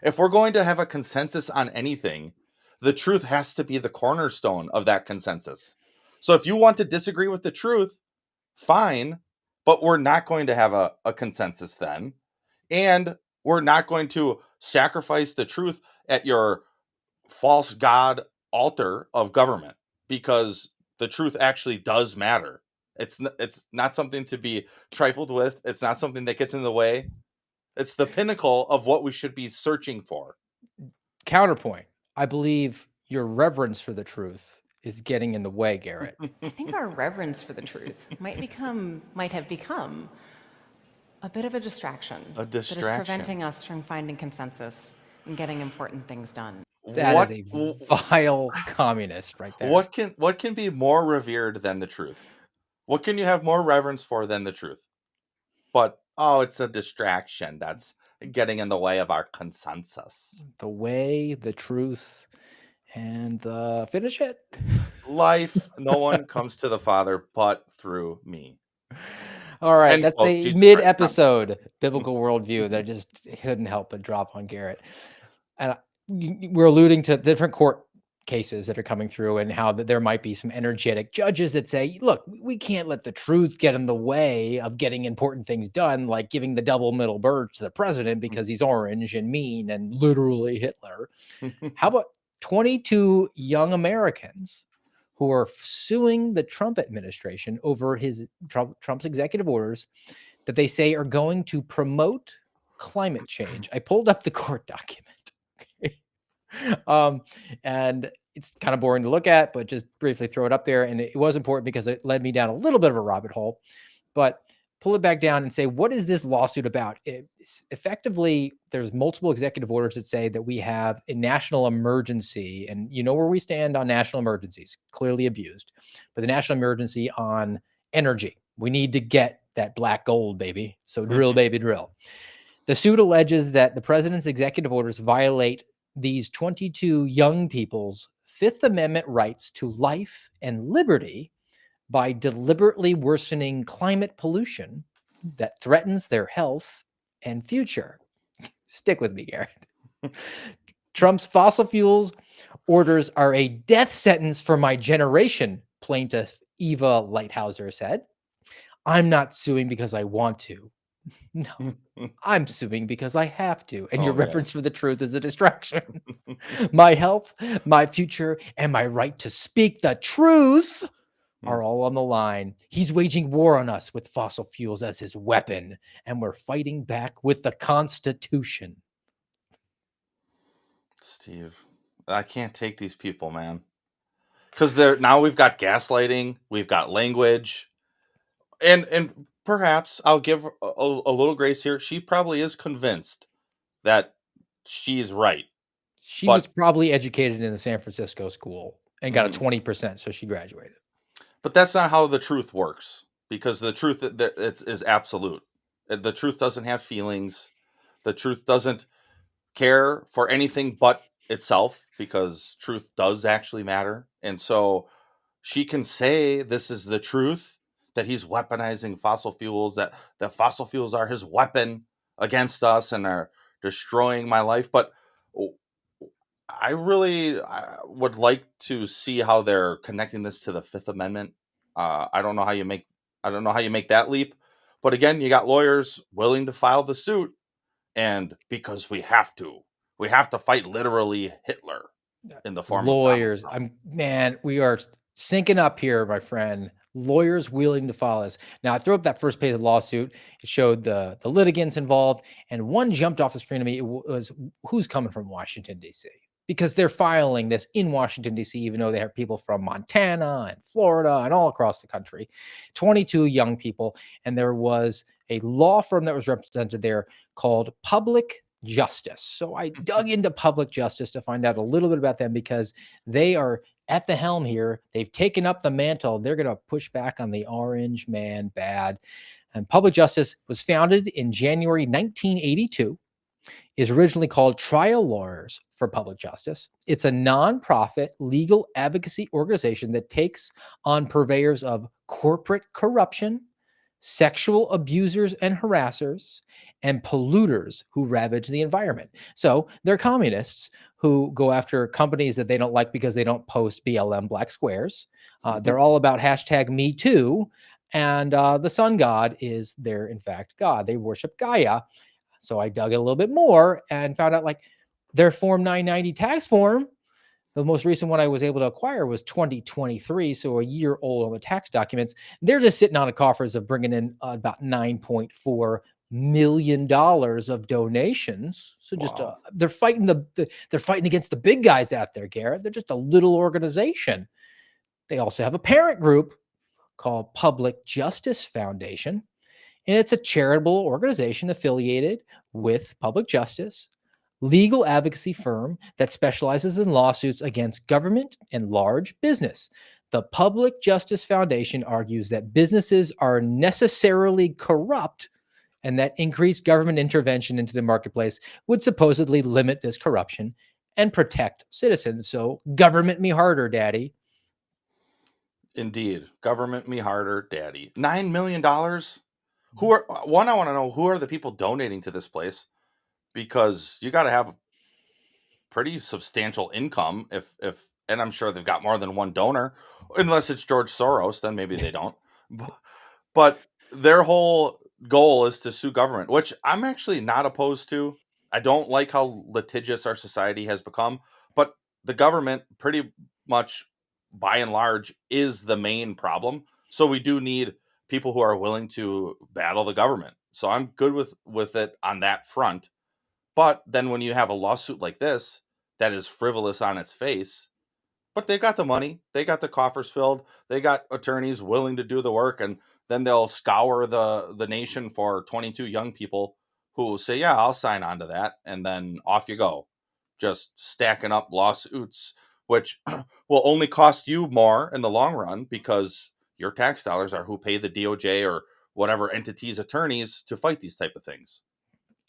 If we're going to have a consensus on anything, the truth has to be the cornerstone of that consensus. So if you want to disagree with the truth, fine, but we're not going to have a consensus then. And we're not going to sacrifice the truth at your false god altar of government, because the truth actually does matter. It's not something to be trifled with. It's not something that gets in the way. It's the pinnacle of what we should be searching for.
Counterpoint. I believe your reverence for the truth is getting in the way, Garrett.
I think our reverence for the truth might have become a bit of a distraction.
A
That is
distraction.
preventing us from finding consensus and getting important things done.
That
What
is a vile communist right there.
what can be more revered than the truth? What can you have more reverence for than the truth? But it's a distraction that's getting in the way of our consensus.
The way, the truth, and finish it.
Life, no one comes to the Father but through me.
All right,
End
that's
quote,
a
Jesus Christ.
mid-episode biblical worldview that I just couldn't help but drop on Garrett. And we're alluding to different court cases that are coming through and how that there might be some energetic judges that say, look, we can't let the truth get in the way of getting important things done, like giving the double middle bird to the president because he's orange and mean and literally Hitler. How about 22 young Americans who are suing the Trump administration over Trump's executive orders that they say are going to promote climate change? I pulled up the court document. And it's kind of boring to look at, but just briefly throw it up there. And it was important because it led me down a little bit of a rabbit hole, but pull it back down and say, what is this lawsuit about? It's effectively, there's multiple executive orders that say that we have a national emergency, and you know where we stand on national emergencies, clearly abused, but the national emergency on energy. We need to get that black gold, baby. So drill, baby, drill. The suit alleges that the president's executive orders violate these 22 young people's Fifth Amendment rights to life and liberty by deliberately worsening climate pollution that threatens their health and future. Stick with me, Garrett. Trump's fossil fuels orders are a death sentence for my generation, plaintiff Eva Lighthouser said. I'm not suing because I want to. No, I'm suing because I have to. And your reference for the truth is a distraction. My health, my future, and my right to speak the truth are all on the line. He's waging war on us with fossil fuels as his weapon, and we're fighting back with the Constitution.
Steve, I can't take these people, man. Because now we've got gaslighting, we've got language, and perhaps I'll give a little grace here. She probably is convinced that she's right.
She was probably educated in a San Francisco school and got a 20%, so she graduated.
But that's not how the truth works, because the truth is absolute. The truth doesn't have feelings. The truth doesn't care for anything but itself, because truth does actually matter. And so she can say this is the truth, that he's weaponizing fossil fuels, that fossil fuels are his weapon against us and are destroying my life. But I would like to see how they're connecting this to the Fifth Amendment. I don't know how you make that leap. But again, you got lawyers willing to file the suit, and because we have to fight literally Hitler in the form
lawyers.
of Donald
Trump. We are syncing up here, my friend. Lawyers willing to follow us. Now, I threw up that first page of the lawsuit. It showed the litigants involved, and one jumped off the screen to me. It was who's coming from Washington, D.C., because they're filing this in Washington, D.C., even though they have people from Montana and Florida and all across the country. 22 young people, and there was a law firm that was represented there called Public Justice. So I dug into Public Justice to find out a little bit about them, because they are at the helm here. They've taken up the mantle. They're going to push back on the orange man bad. And Public Justice was founded in January 1982, is originally called Trial Lawyers for Public Justice. It's a nonprofit legal advocacy organization that takes on purveyors of corporate corruption, sexual abusers and harassers, and polluters who ravage the environment. So they're communists who go after companies that they don't like because they don't post BLM black squares. They're all about hashtag Me Too. And the sun god is their, in fact, god. They worship Gaia. So I dug it a little bit more and found out like their Form 990 tax form, the most recent one I was able to acquire was 2023, so a year old on the tax documents. They're just sitting on the coffers of bringing in about $9.4 million of donations. So just
Wow.
they're fighting they're fighting against the big guys out there, Garrett. They're just a little organization. They also have a parent group called Public Justice Foundation, and it's a charitable organization affiliated with Public Justice, legal advocacy firm that specializes in lawsuits against government and large business. The Public Justice Foundation argues that businesses are necessarily corrupt and that increased government intervention into the marketplace would supposedly limit this corruption and protect citizens. So government me harder, daddy.
Indeed. Government me harder, daddy. $9 million? Who are, one, I want to know, who are the people donating to this place? Because you got to have pretty substantial income and I'm sure they've got more than one donor, unless it's George Soros, then maybe they don't. But their whole goal is to sue government, which I'm actually not opposed to. I don't like how litigious our society has become, but the government pretty much by and large is the main problem. So we do need people who are willing to battle the government. So I'm good with it on that front. But then when you have a lawsuit like this that is frivolous on its face, but they've got the money, they got the coffers filled, they got attorneys willing to do the work, and then they'll scour the nation for 22 young people who will say, yeah, I'll sign on to that. And then off you go, just stacking up lawsuits, which will only cost you more in the long run because your tax dollars are who pay the DOJ or whatever entity's attorneys to fight these type of things.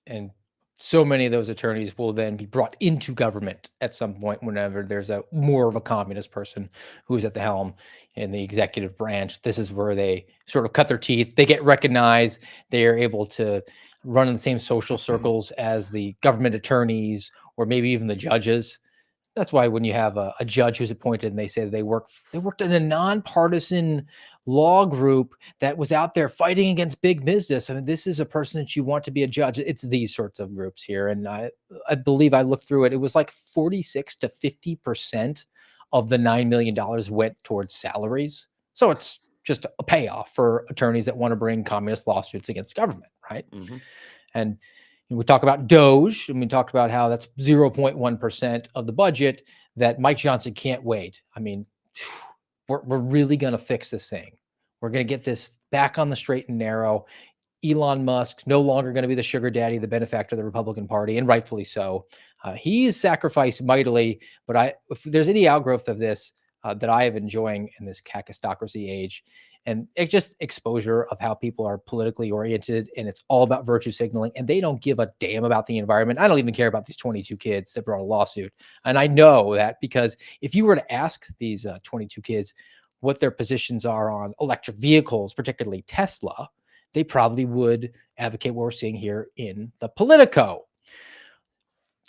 And so many of those attorneys will then be brought into government at some point whenever there's a more of a communist person who's at the helm in the executive branch. This is where they sort of cut their teeth. They get recognized. They are able to run in the same social circles as the government attorneys or maybe even the judges. That's why when you have a judge who's appointed and they say they worked in a nonpartisan law group that was out there fighting against big business. I mean, this is a person that you want to be a judge. It's these sorts of groups here. And I believe I looked through it. It was like 46 to 50% of the $9 million went towards salaries. So it's just a payoff for attorneys that want to bring communist lawsuits against government, right?
Mm-hmm.
And we talk about Doge, and we talked about how that's 0.1% of the budget that Mike Johnson can't wait. I mean, we're really going to fix this thing. We're going to get this back on the straight and narrow. Elon Musk no longer going to be the sugar daddy, the benefactor of the Republican Party, and rightfully so. He is sacrificed mightily, but if there's any outgrowth of this that I am enjoying in this Kakistocracy age, and it's just exposure of how people are politically oriented, and it's all about virtue signaling, and they don't give a damn about the environment. I don't even care about these 22 kids that brought a lawsuit. And I know that because if you were to ask these 22 kids what their positions are on electric vehicles, particularly Tesla, they probably would advocate what we're seeing here in the Politico.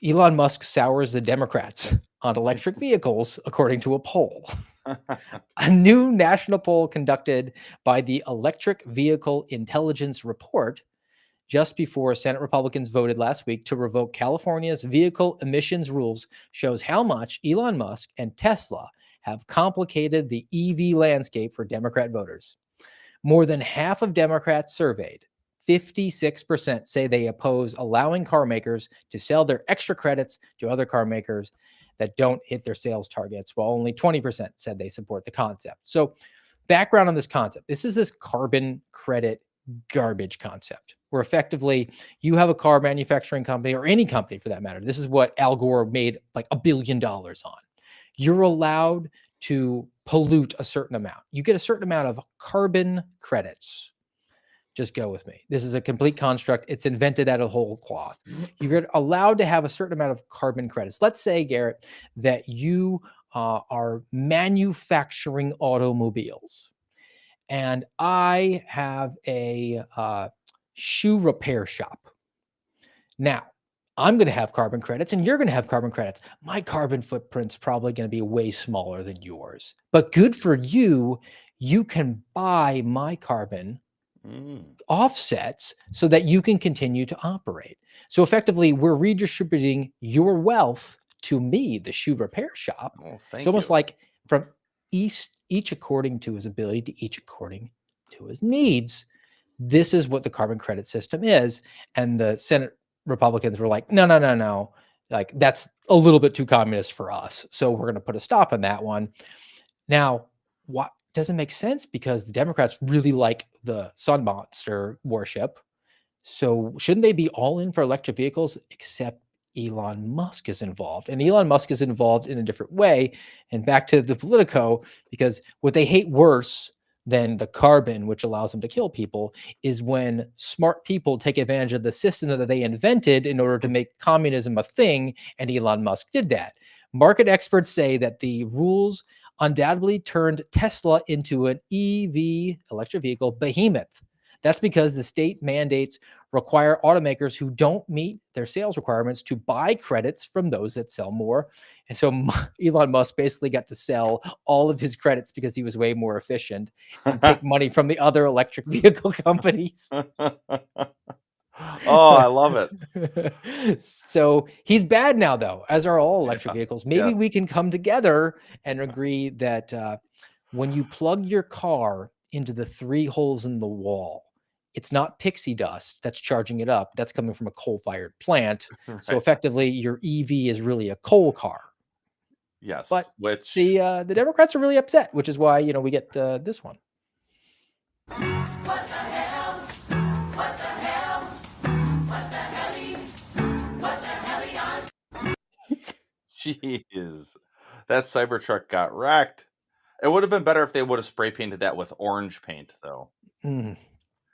Elon Musk sours the Democrats on electric vehicles, according to a poll. A new national poll conducted by the Electric Vehicle Intelligence Report just before Senate Republicans voted last week to revoke California's vehicle emissions rules shows how much Elon Musk and Tesla have complicated the EV landscape for Democrat voters. More than half of Democrats surveyed, 56%, say they oppose allowing car makers to sell their extra credits to other car makers that don't hit their sales targets, while only 20% said they support the concept. So background on this concept. This is this carbon credit garbage concept where effectively you have a car manufacturing company or any company for that matter. This is what Al Gore made like $1 billion on. You're allowed to pollute a certain amount. You get a certain amount of carbon credits. Just go with me. This is a complete construct. It's invented out of whole cloth. You get allowed to have a certain amount of carbon credits. Let's say, Garrett, that you are manufacturing automobiles, and I have a shoe repair shop. Now, I'm going to have carbon credits and you're going to have carbon credits. My carbon footprint's probably going to be way smaller than yours. But good for you, you can buy my carbon offsets so that you can continue to operate. So effectively, we're redistributing your wealth to me, the shoe repair shop.
Well,
It's almost like from each according to his ability to each according to his needs. This is what the carbon credit system is. And the Senate Republicans were like, no. Like, that's a little bit too communist for us. So we're going to put a stop on that one. Now, what doesn't make sense, because the Democrats really like the sun monster worship. So shouldn't they be all in for electric vehicles? Except Elon Musk is involved, and Elon Musk is involved in a different way. And back to the Politico, because what they hate worse than the carbon, which allows them to kill people, is when smart people take advantage of the system that they invented in order to make communism a thing. And Elon Musk did that. Market experts say that the rules undoubtedly turned Tesla into an EV, electric vehicle behemoth. That's because the state mandates require automakers who don't meet their sales requirements to buy credits from those that sell more. And so Elon Musk basically got to sell all of his credits because he was way more efficient and take money from the other electric vehicle companies.
Oh, I love it.
So he's bad now, though, as are all electric vehicles. Maybe
Yes.
we can come together and agree that when you plug your car into the 3 holes in the wall, it's not pixie dust that's charging it up. That's coming from a coal-fired plant. So
Right.
effectively, your EV is really a coal car.
Yes.
But
Which
the Democrats are really upset, which is why, we get this one.
Jeez, that Cybertruck got wrecked. It would have been better if they would have spray painted that with orange paint, though.
Mm.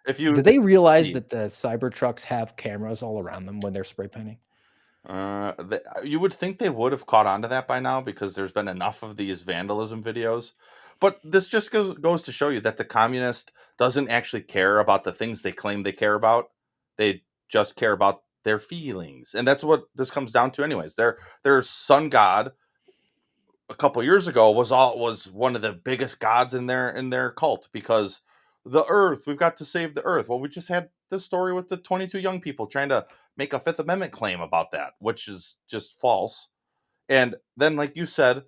If you
Do they realize
see,
that the Cybertrucks have cameras all around them when they're spray painting?
you would think they would have caught on to that by now, because there's been enough of these vandalism videos. But this just goes to show you that the communist doesn't actually care about the things they claim they care about. They just care about their feelings, and that's what this comes down to, anyways. Their sun god a couple years ago was one of the biggest gods in their cult, because the earth, we've got to save the earth. Well, we just had this story with the 22 young people trying to make a Fifth Amendment claim about that, which is just false. And then, like you said,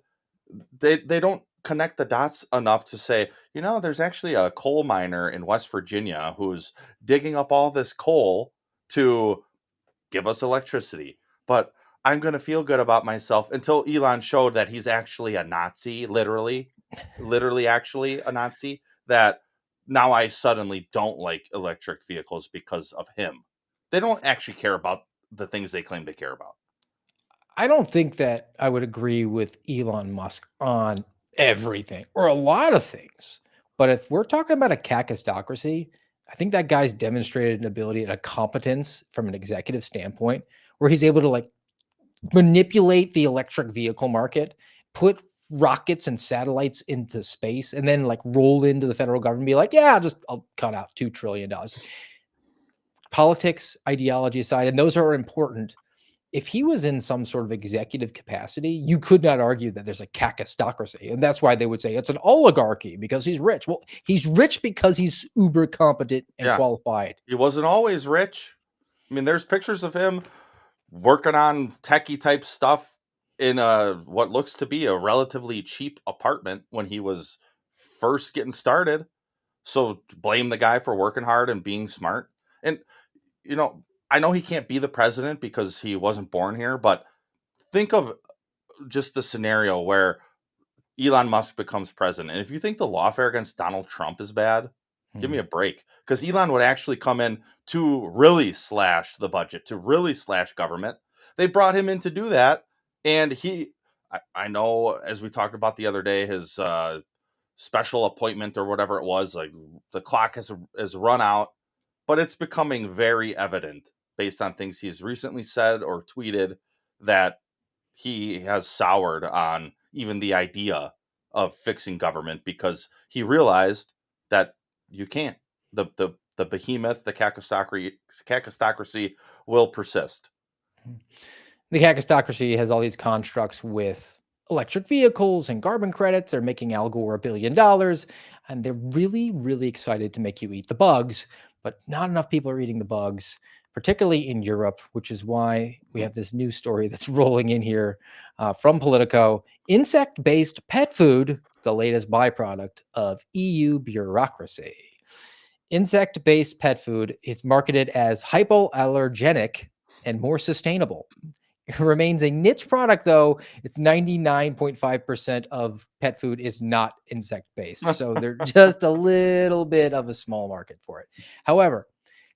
they don't connect the dots enough to say, there's actually a coal miner in West Virginia who's digging up all this coal to give us electricity. But I'm going to feel good about myself until Elon showed that he's actually a Nazi, literally actually a Nazi, that now I suddenly don't like electric vehicles because of him. They don't actually care about the things they claim they care about.
I don't think that I would agree with Elon Musk on everything or a lot of things. But if we're talking about a kakistocracy, I think that guy's demonstrated an ability and a competence from an executive standpoint where he's able to manipulate the electric vehicle market, put rockets and satellites into space, and then roll into the federal government and be like, yeah, I'll cut out $2 trillion. Politics, ideology aside, and those are important. If he was in some sort of executive capacity, you could not argue that there's a kakistocracy. And that's why they would say it's an oligarchy because he's rich. Well, he's rich because he's uber competent and qualified.
He wasn't always rich. I mean, there's pictures of him working on techie type stuff in what looks to be a relatively cheap apartment when he was first getting started. So blame the guy for working hard and being smart. And, I know he can't be the president because he wasn't born here, but think of just the scenario where Elon Musk becomes president. And if you think the lawfare against Donald Trump is bad, give me a break. Because Elon would actually come in to really slash the budget, to really slash government. They brought him in to do that. And I know, as we talked about the other day, his special appointment or whatever it was, like the clock has run out, but it's becoming very evident based on things he's recently said or tweeted that he has soured on even the idea of fixing government because he realized that you can't. The behemoth, the Kakistocracy will persist.
The Kakistocracy has all these constructs with electric vehicles and carbon credits. They're making Al Gore $1 billion, and they're really, really excited to make you eat the bugs, but not enough people are eating the bugs, particularly in Europe, which is why we have this new story that's rolling in here from Politico. Insect-based pet food, the latest byproduct of EU bureaucracy. Insect-based pet food is marketed as hypoallergenic and more sustainable. It remains a niche product, though. It's 99.5% of pet food is not insect-based. So they're just a little bit of a small market for it. However,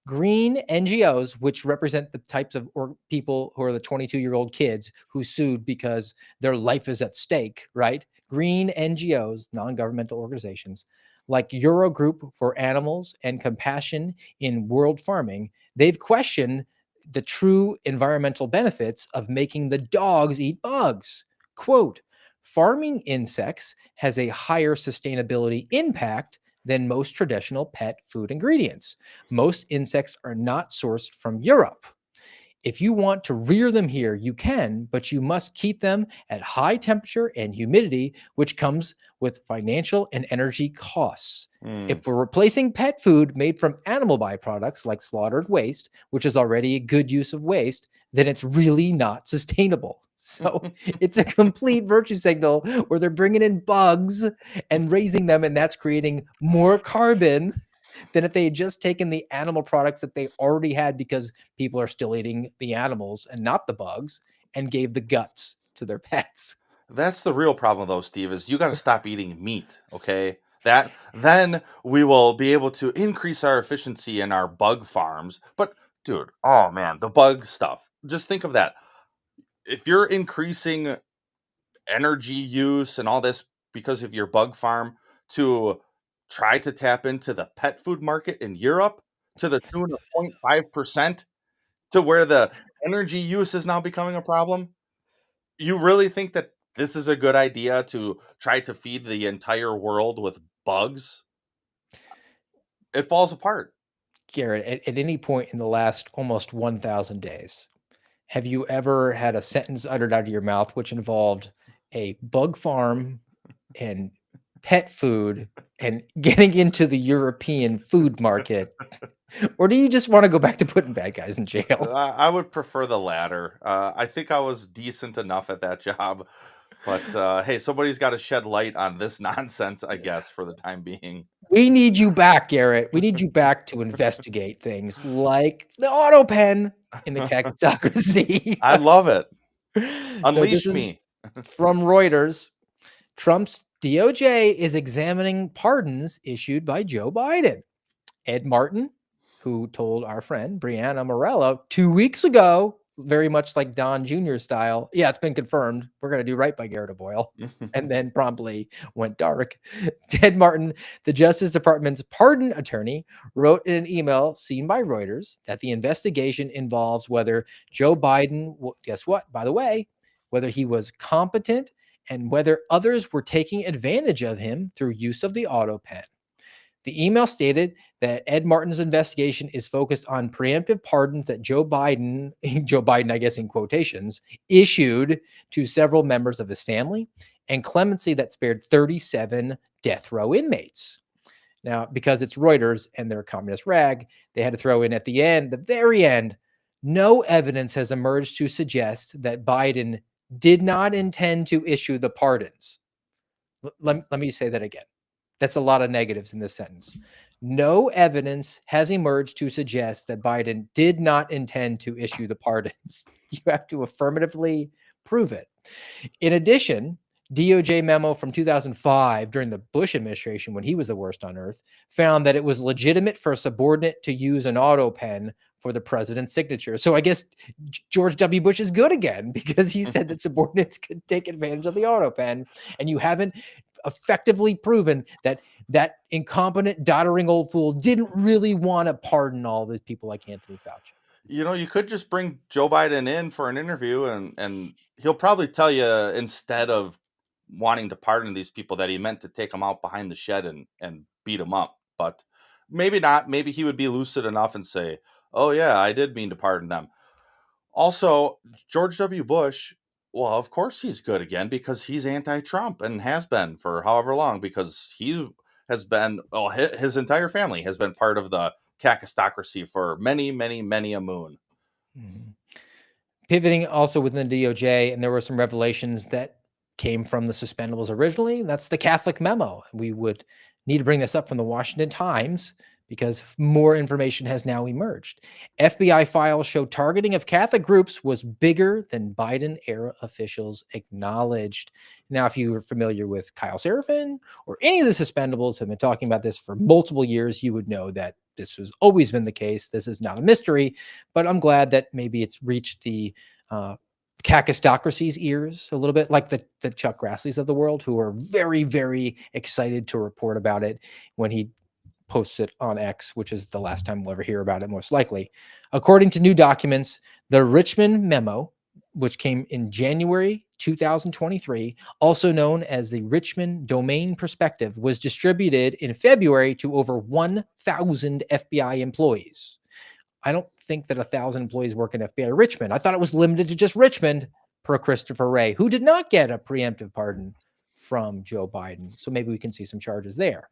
green NGOs, which represent the types of people who are the 22-year-old kids who sued because their life is at stake, right? Green NGOs, non-governmental organizations, like Eurogroup for Animals and Compassion in World Farming, they've questioned the true environmental benefits of making the dogs eat bugs. Quote, farming insects has a higher sustainability impact than most traditional pet food ingredients. Most insects are not sourced from Europe. If you want to rear them here, you can, but you must keep them at high temperature and humidity, which comes with financial and energy costs. If we're replacing pet food made from animal byproducts like slaughtered waste, which is already a good use of waste, then it's really not sustainable. So it's a complete virtue signal where they're bringing in bugs and raising them, and that's creating more carbon than if they had just taken the animal products that they already had because people are still eating the animals and not the bugs and gave the guts to their pets.
That's the real problem, though, Steve, is you got to stop eating meat, okay? That then we will be able to increase our efficiency in our bug farms. But, dude, oh man, the bug stuff. Just think of that. If you're increasing energy use and all this because of your bug farm to try to tap into the pet food market in Europe to the tune of 0.5% to where the energy use is now becoming a problem, you really think that this is a good idea to try to feed the entire world with bugs? It falls apart.
Garrett, at any point in the last almost 1,000 days, have you ever had a sentence uttered out of your mouth which involved a bug farm and pet food and getting into the European food market? Or do you just want to go back to putting bad guys in jail?
I would prefer the latter. I think I was decent enough at that job, but hey, somebody's got to shed light on this nonsense, I guess, for the time being.
We need you back, Garrett. We need you back to investigate things like the auto pen in the Kakistocracy.
I love it.
So
Unleash
this is
me.
from Reuters. Trump's DOJ is examining pardons issued by Joe Biden. Ed Martin, who told our friend Brianna Morello 2 weeks ago, very much like Don Jr. style, yeah, it's been confirmed. We're going to do right by Garrett O'Boyle. And then promptly went dark. Ed Martin, the Justice Department's pardon attorney, wrote in an email seen by Reuters that the investigation involves whether Joe Biden, guess what, by the way, whether he was competent and whether others were taking advantage of him through use of the auto pen. The email stated that Ed Martin's investigation is focused on preemptive pardons that Joe Biden, I guess in quotations, issued to several members of his family and clemency that spared 37 death row inmates. Now, because it's Reuters and they're a communist rag, they had to throw in at the end, the very end, no evidence has emerged to suggest that Biden did not intend to issue the pardons. Let me say that again. That's a lot of negatives in this sentence. No evidence has emerged to suggest that Biden did not intend to issue the pardons. You have to affirmatively prove it. In addition, DOJ memo from 2005 during the Bush administration, when he was the worst on earth, found that it was legitimate for a subordinate to use an auto pen for the president's signature. So I guess George W. Bush is good again because he said that subordinates could take advantage of the auto pen, and you haven't effectively proven that that incompetent, doddering old fool didn't really want to pardon all these people like Anthony Fauci.
You could just bring Joe Biden in for an interview, and he'll probably tell you, instead of wanting to pardon these people, that he meant to take them out behind the shed and beat them up. But maybe not. Maybe he would be lucid enough and say, "Oh yeah, I did mean to pardon them." Also, George W. Bush, well, of course he's good again because he's anti-Trump and has been for however long, because he has been, well, his entire family has been part of the Kakistocracy for many, many, many a moon.
Mhm. Pivoting also within the DOJ, and there were some revelations that came from the suspendables originally. That's the Catholic memo. We would need to bring this up from the Washington Times because more information has now emerged. FBI files show targeting of Catholic groups was bigger than Biden era officials acknowledged. Now, if you're familiar with Kyle Seraphin or any of the suspendables have been talking about this for multiple years, you would know that this has always been the case. This is not a mystery, but I'm glad that maybe it's reached the Kakistocracy's ears a little bit, like the Chuck Grassleys of the world, who are very, very excited to report about it when he posts it on X, which is the last time we'll ever hear about it, most likely. According to new documents, the Richmond memo, which came in January 2023, also known as the Richmond Domain Perspective, was distributed in February to over 1,000 FBI employees. I don't think that 1,000 employees work in FBI Richmond. I thought it was limited to just Richmond, per Christopher Wray, who did not get a preemptive pardon from Joe Biden. So maybe we can see some charges there.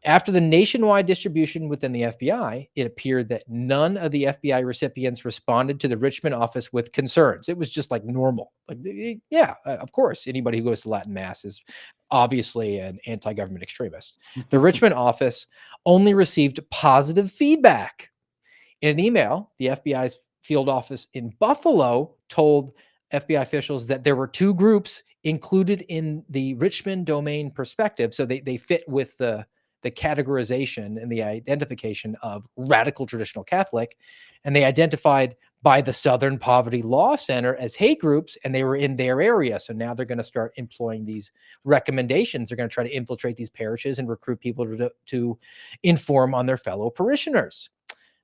After the nationwide distribution within the FBI, it appeared that none of the FBI recipients responded to the Richmond office with concerns. It was just like normal. Like, yeah, of course, anybody who goes to Latin Mass is obviously an anti-government extremist. The Richmond office only received positive feedback. In an email, the FBI's field office in Buffalo told FBI officials that there were two groups included in the Richmond Domain Perspective. So they fit with the categorization and the identification of radical traditional Catholic. And they identified by the Southern Poverty Law Center as hate groups, and they were in their area. So now they're going to start employing these recommendations. They're going to try to infiltrate these parishes and recruit people to inform on their fellow parishioners.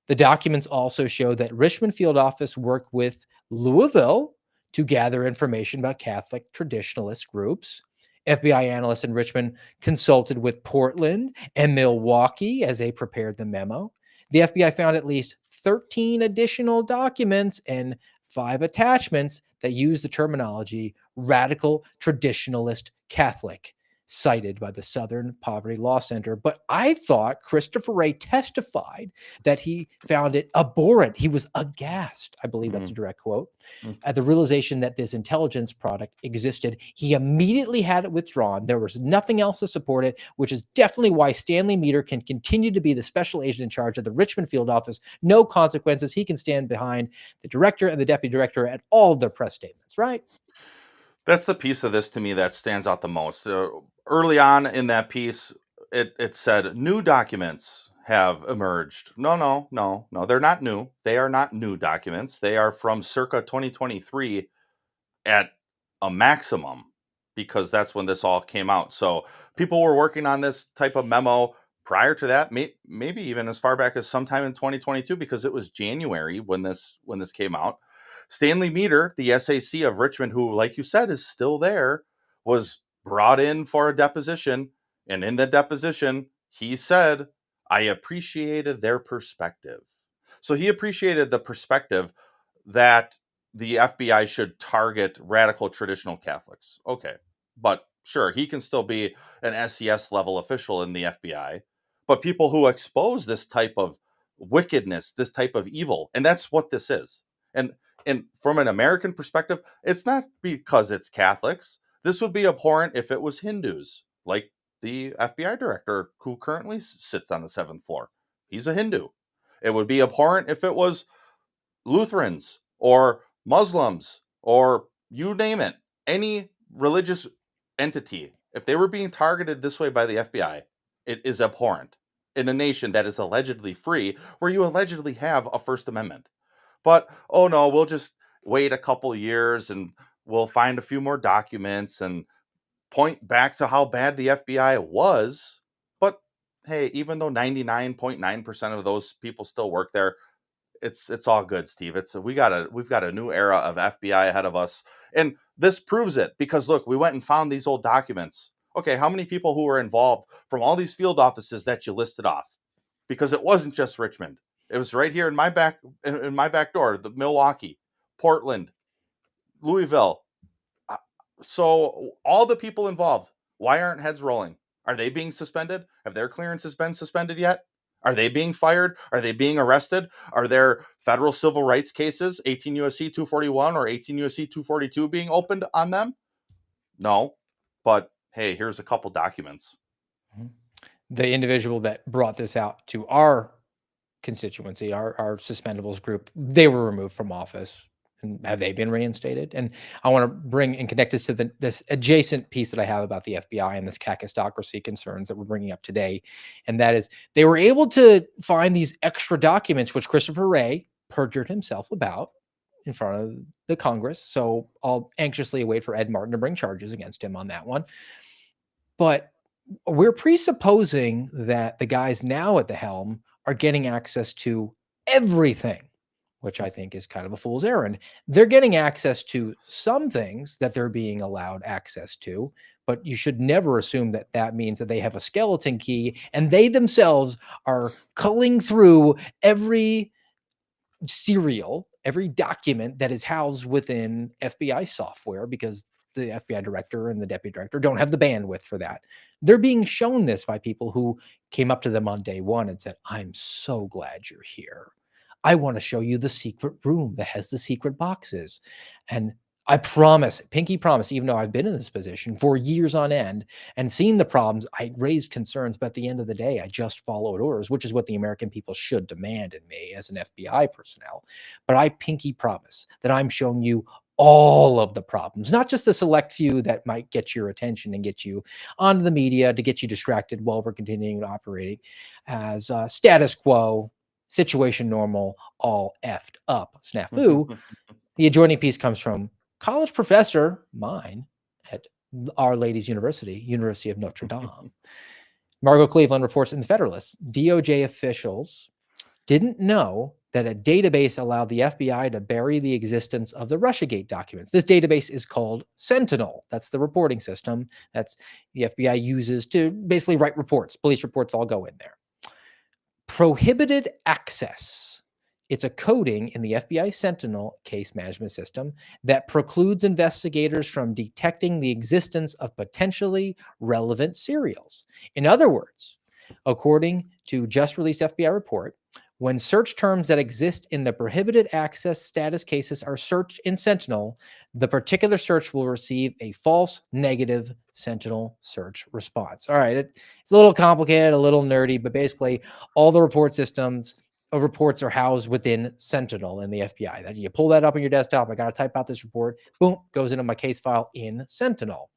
The documents also show that Richmond field office worked with Louisville to gather information about Catholic traditionalist groups. FBI analysts in Richmond consulted with Portland and Milwaukee as they prepared the memo. The FBI found at least 13 additional documents and 5 attachments that use the terminology radical traditionalist Catholic, cited by the Southern Poverty Law Center. But I thought Christopher Wray testified that he found it abhorrent. He was aghast. I believe that's a direct quote. At the realization that this intelligence product existed, he immediately had it withdrawn. There was nothing else to support it, which is definitely why Stanley Meter can continue to be the special agent in charge of the Richmond field office. No consequences. He can stand behind the director and the deputy director at all of their press statements, right?
That's the piece of this to me that stands out the most. Early on in that piece, it said new documents have emerged. No, they're not new. They are not new documents. They are from circa 2023 at a maximum, because that's when this all came out. So people were working on this type of memo prior to that, maybe even as far back as sometime in 2022, because it was January when this came out. Stanley Meter, the SAC of Richmond, who, like you said, is still there, was brought in for a deposition. And in the deposition, he said, I appreciated their perspective. So he appreciated the perspective that the FBI should target radical traditional Catholics. Okay. But sure, he can still be an SES level official in the FBI. But people who expose this type of wickedness, this type of evil, and that's what this is. And from an American perspective, it's not because it's Catholics. This would be abhorrent if it was Hindus, like the FBI director who currently sits on the 7th floor. He's a Hindu. It would be abhorrent if it was Lutherans or Muslims or you name it, any religious entity. If they were being targeted this way by the FBI, it is abhorrent. in a nation that is allegedly free, where you allegedly have a First Amendment. But oh no, we'll just wait a couple years and we'll find a few more documents and point back to how bad the FBI was. But hey, even though 99.9% of those people still work there, it's all good, Steve. We've got a new era of FBI ahead of us. And this proves it because look, we went and found these old documents. Okay, how many people who were involved from all these field offices that you listed off? Because it wasn't just Richmond. It was right here in my back door, the Milwaukee, Portland, Louisville. Uh, So all the people involved, why aren't heads rolling? Are they being suspended? Have their clearances been suspended yet? Are they being fired? Are they being arrested? Are there federal civil rights cases, 18 USC 241 or 18 USC 242 being opened on them? No. But hey, here's a couple documents.
Mhm. The individual that brought this out to our constituency, our suspendables group, they were removed from office. And have they been reinstated? And I want to bring and connect this to this adjacent piece that I have about the FBI and this Kakistocracy concerns that we're bringing up today. And that is they were able to find these extra documents, which Christopher Wray perjured himself about in front of the Congress. So I'll anxiously await for Ed Martin to bring charges against him on that one. But we're presupposing that the guys now at the helm are getting access to everything, which I think is kind of a fool's errand. They're getting access to some things that they're being allowed access to, but you should never assume that that means that they have a skeleton key and they themselves are culling through every serial, every document that is housed within FBI software because the FBI director and the deputy director don't have the bandwidth for that. They're being shown this by people who came up to them on day one and said, I'm so glad you're here. I want to show you the secret room that has the secret boxes. And I promise, pinky promise, even though I've been in this position for years on end and seen the problems, I raised concerns, but at the end of the day, I just followed orders, which is what the American people should demand in me as an FBI personnel. But I pinky promise that I'm showing you all of the problems, not just the select few that might get your attention and get you onto the media to get you distracted while we're continuing operating as status quo, situation normal, all effed up snafu. The adjoining piece comes from college professor, mine, at Our Lady's University, University of Notre Dame. Margot Cleveland reports in the Federalist, DOJ officials didn't know that a database allowed the FBI to bury the existence of the Russiagate documents. This database is called Sentinel. That's the reporting system that's the FBI uses to basically write reports. Police reports all go in there. Prohibited access. It's a coding in the FBI Sentinel case management system that precludes investigators from detecting the existence of potentially relevant serials. In other words, according to just released FBI report, when search terms that exist in the prohibited access status cases are searched in Sentinel, the particular search will receive a false negative Sentinel search response. All right, it's a little complicated, a little nerdy, but basically all the report systems of reports are housed within Sentinel in the FBI. That you pull that up on your desktop, I got to type out this report, boom, goes into my case file in Sentinel.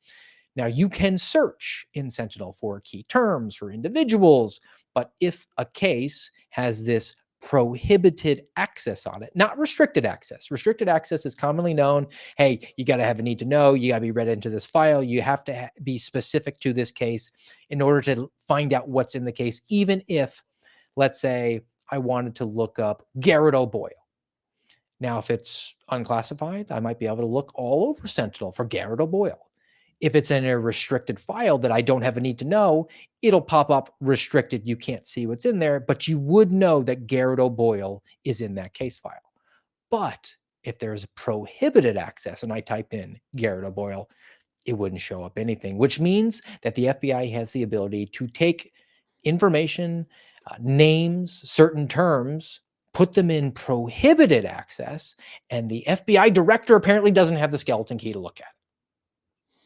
Now you can search in Sentinel for key terms for individuals, but if a case has this prohibited access on it, not restricted access is commonly known. Hey, you got to have a need to know. You got to be read into this file. You have to be specific to this case in order to find out what's in the case, even if, let's say, I wanted to look up Garrett O'Boyle. Now, if it's unclassified, I might be able to look all over Sentinel for Garrett O'Boyle. If it's in a restricted file that I don't have a need to know, it'll pop up restricted. You can't see what's in there, but you would know that Garrett O'Boyle is in that case file. But if there's prohibited access and I type in Garrett O'Boyle, it wouldn't show up anything, which means that the FBI has the ability to take information, names, certain terms, put them in prohibited access, and the FBI director apparently doesn't have the skeleton key to look at it.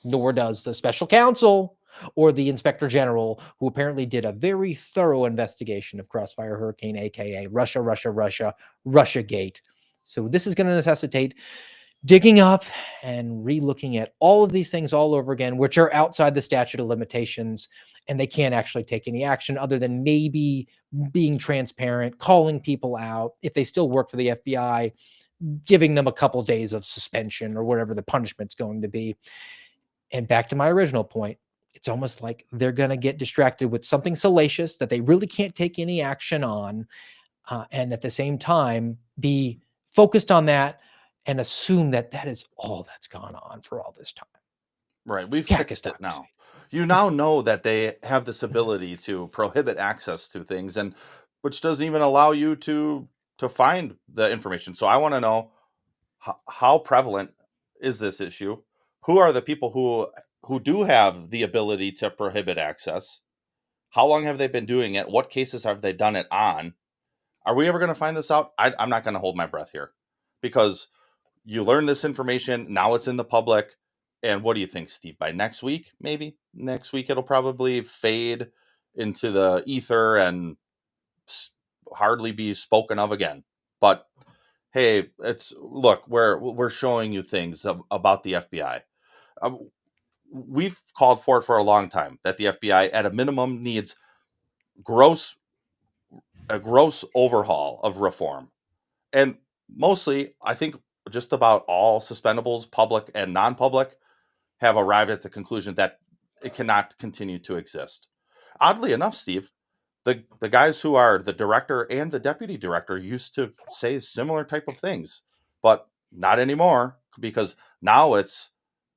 Nor does the special counsel or the inspector general, who apparently did a very thorough investigation of Crossfire Hurricane, aka Russiagate. So this is going to necessitate digging up and re-looking at all of these things all over again, which are outside the statute of limitations, and they can't actually take any action other than maybe being transparent, calling people out. If they still work for the FBI, giving them a couple days of suspension or whatever the punishment's going to be. And back to my original point, it's almost like they're going to get distracted with something salacious that they really can't take any action on, and at the same time be focused on that and assume that that is all that's gone on for all this time.
Right. We've fixed it
Kakistocracy.
now. You now know that they have this ability to prohibit access to things, and which doesn't even allow you to find the information. So I want to know how prevalent is this issue? Who are the people who do have the ability to prohibit access? How long have they been doing it? What cases have they done it on? Are we ever going to find this out? I'm not going to hold my breath here, because you learn this information. Now it's in the public. And what do you think, Steve? By next week, maybe next week, it'll probably fade into the ether and hardly be spoken of again. But hey, look, we're showing you things about the FBI. We've called for it for a long time, that the FBI at a minimum needs gross a gross overhaul of reform. And mostly, I think just about all suspendables, public and non-public, have arrived at the conclusion that it cannot continue to exist. Oddly enough, Steve, the guys who are the director and the deputy director used to say similar type of things, but not anymore, because now it's,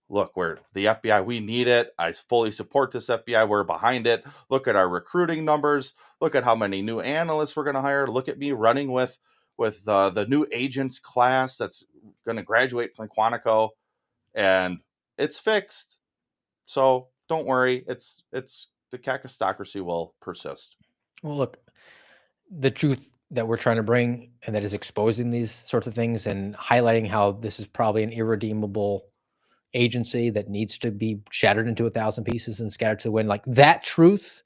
look, we're the FBI, we need it. I fully support this FBI. We're behind it. Look at our recruiting numbers. Look at how many new analysts we're going to hire. Look at me running with the new agents class that's going to graduate from Quantico, and it's fixed. So don't worry. It's the Kakistocracy will persist.
Well, look, the truth that we're trying to bring and that is exposing these sorts of things and highlighting how this is probably an irredeemable agency that needs to be shattered into 1,000 pieces and scattered to the wind. Like that truth,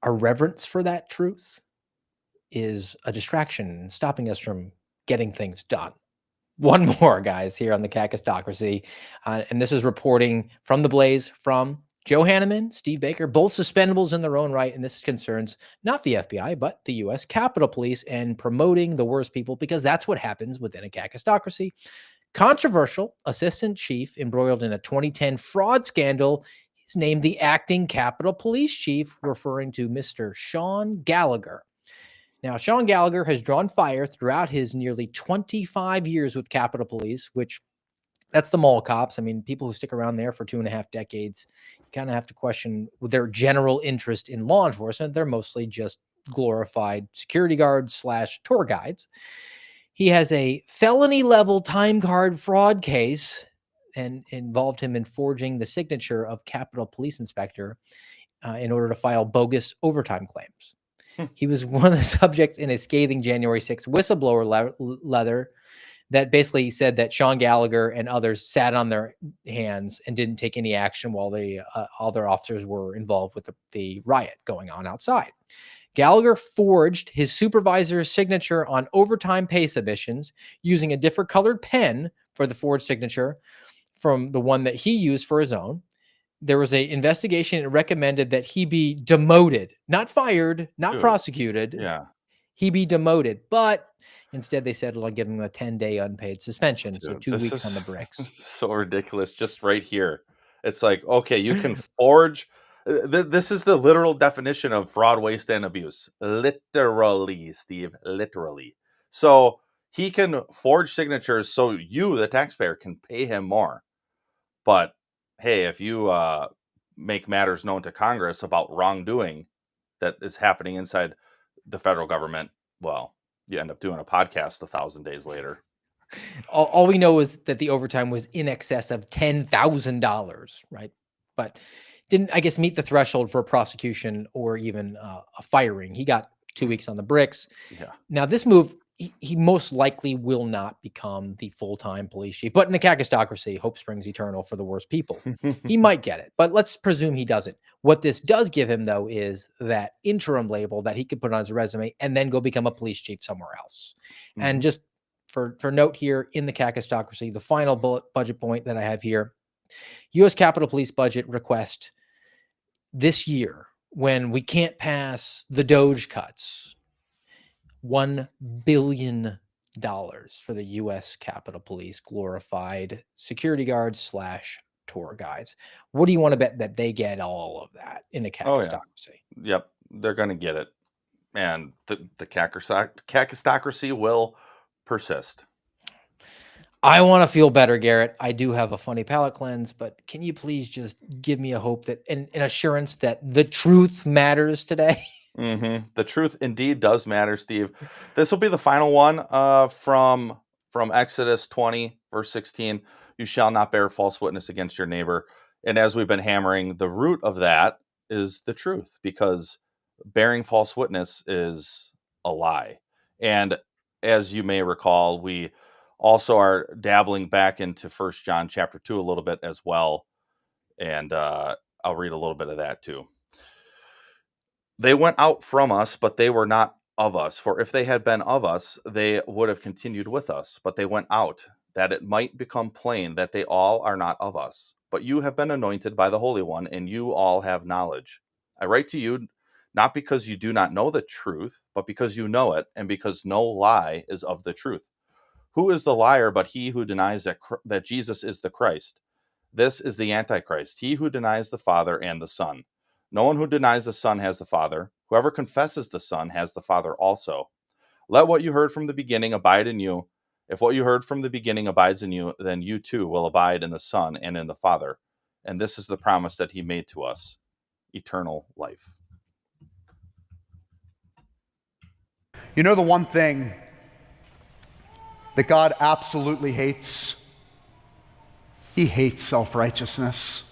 our reverence for that truth is a distraction and stopping us from getting things done. One more, guys, here on the Kakistocracy. And this is reporting from the Blaze from Joe Hanneman, Steve Baker, both suspendables in their own right. And this concerns not the FBI, but the U.S. Capitol Police and promoting the worst people, because that's what happens within a Kakistocracy. Controversial assistant chief embroiled in a 2010 fraud scandal. He's named the acting Capitol Police chief, referring to Mr. Sean Gallagher. Now, Sean Gallagher has drawn fire throughout his nearly 25 years with Capitol Police, which that's the mall cops. I mean, people who stick around there for 2.5 decades, you kind of have to question their general interest in law enforcement. They're mostly just glorified security guards / tour guides. He has a felony level time card fraud case and involved him in forging the signature of Capitol Police Inspector in order to file bogus overtime claims. He was one of the subjects in a scathing January 6th whistleblower letter that basically said that Sean Gallagher and others sat on their hands and didn't take any action while all their officers were involved with the riot going on outside. Gallagher forged his supervisor's signature on overtime pay submissions using a different colored pen for the forged signature from the one that he used for his own. There was an investigation that recommended that he be demoted, not fired, not prosecuted.
Yeah.
He be demoted, but instead they settled on giving him a 10-day unpaid suspension.
Dude,
so 2 weeks on the bricks.
So ridiculous. Just right here. It's like, okay, you can forge. This is the literal definition of fraud, waste, and abuse. Literally, Steve. Literally. So he can forge signatures so you, the taxpayer, can pay him more. But hey, if you make matters known to Congress about wrongdoing that is happening inside the federal government, well, you end up doing a podcast 1,000 days later.
All we know is that the overtime was in excess of $10,000, right? But didn't, I guess, meet the threshold for a prosecution or even a firing. He got 2 weeks on the bricks.
Yeah.
Now, this move, he most likely will not become the full-time police chief. But in a Kakistocracy, hope springs eternal for the worst people. He might get it, but let's presume he doesn't. What this does give him, though, is that interim label that he could put on his resume and then go become a police chief somewhere else. And just for note here in the Kakistocracy, the final budget point that I have here, U.S. Capitol Police budget request this year, when we can't pass the Doge cuts, $1 billion for the U.S. Capitol Police glorified security guards / tour guides. What do you want to bet that they get all of that in a
Oh yeah.
Kakistocracy?
Yep, they're going to get it. And the Kakistocracy will persist.
I want to feel better, Garrett. I do have a funny palate cleanse, but can you please just give me a hope that an assurance that the truth matters today?
The truth indeed does matter, Steve. This will be the final one from Exodus 20, verse 16. You shall not bear false witness against your neighbor. And as we've been hammering, the root of that is the truth, because bearing false witness is a lie. And as you may recall, we also are dabbling back into 1 John chapter 2 a little bit as well. And I'll read a little bit of that too. They went out from us, but they were not of us. For if they had been of us, they would have continued with us. But they went out, that it might become plain that they all are not of us. But you have been anointed by the Holy One, and you all have knowledge. I write to you not because you do not know the truth, but because you know it, and because no lie is of the truth. Who is the liar but he who denies that Jesus is the Christ? This is the Antichrist, he who denies the Father and the Son. No one who denies the Son has the Father. Whoever confesses the Son has the Father also. Let what you heard from the beginning abide in you. If what you heard from the beginning abides in you, then you too will abide in the Son and in the Father. And this is the promise that he made to us, eternal life.
You know the one thing that God absolutely hates? He hates self-righteousness.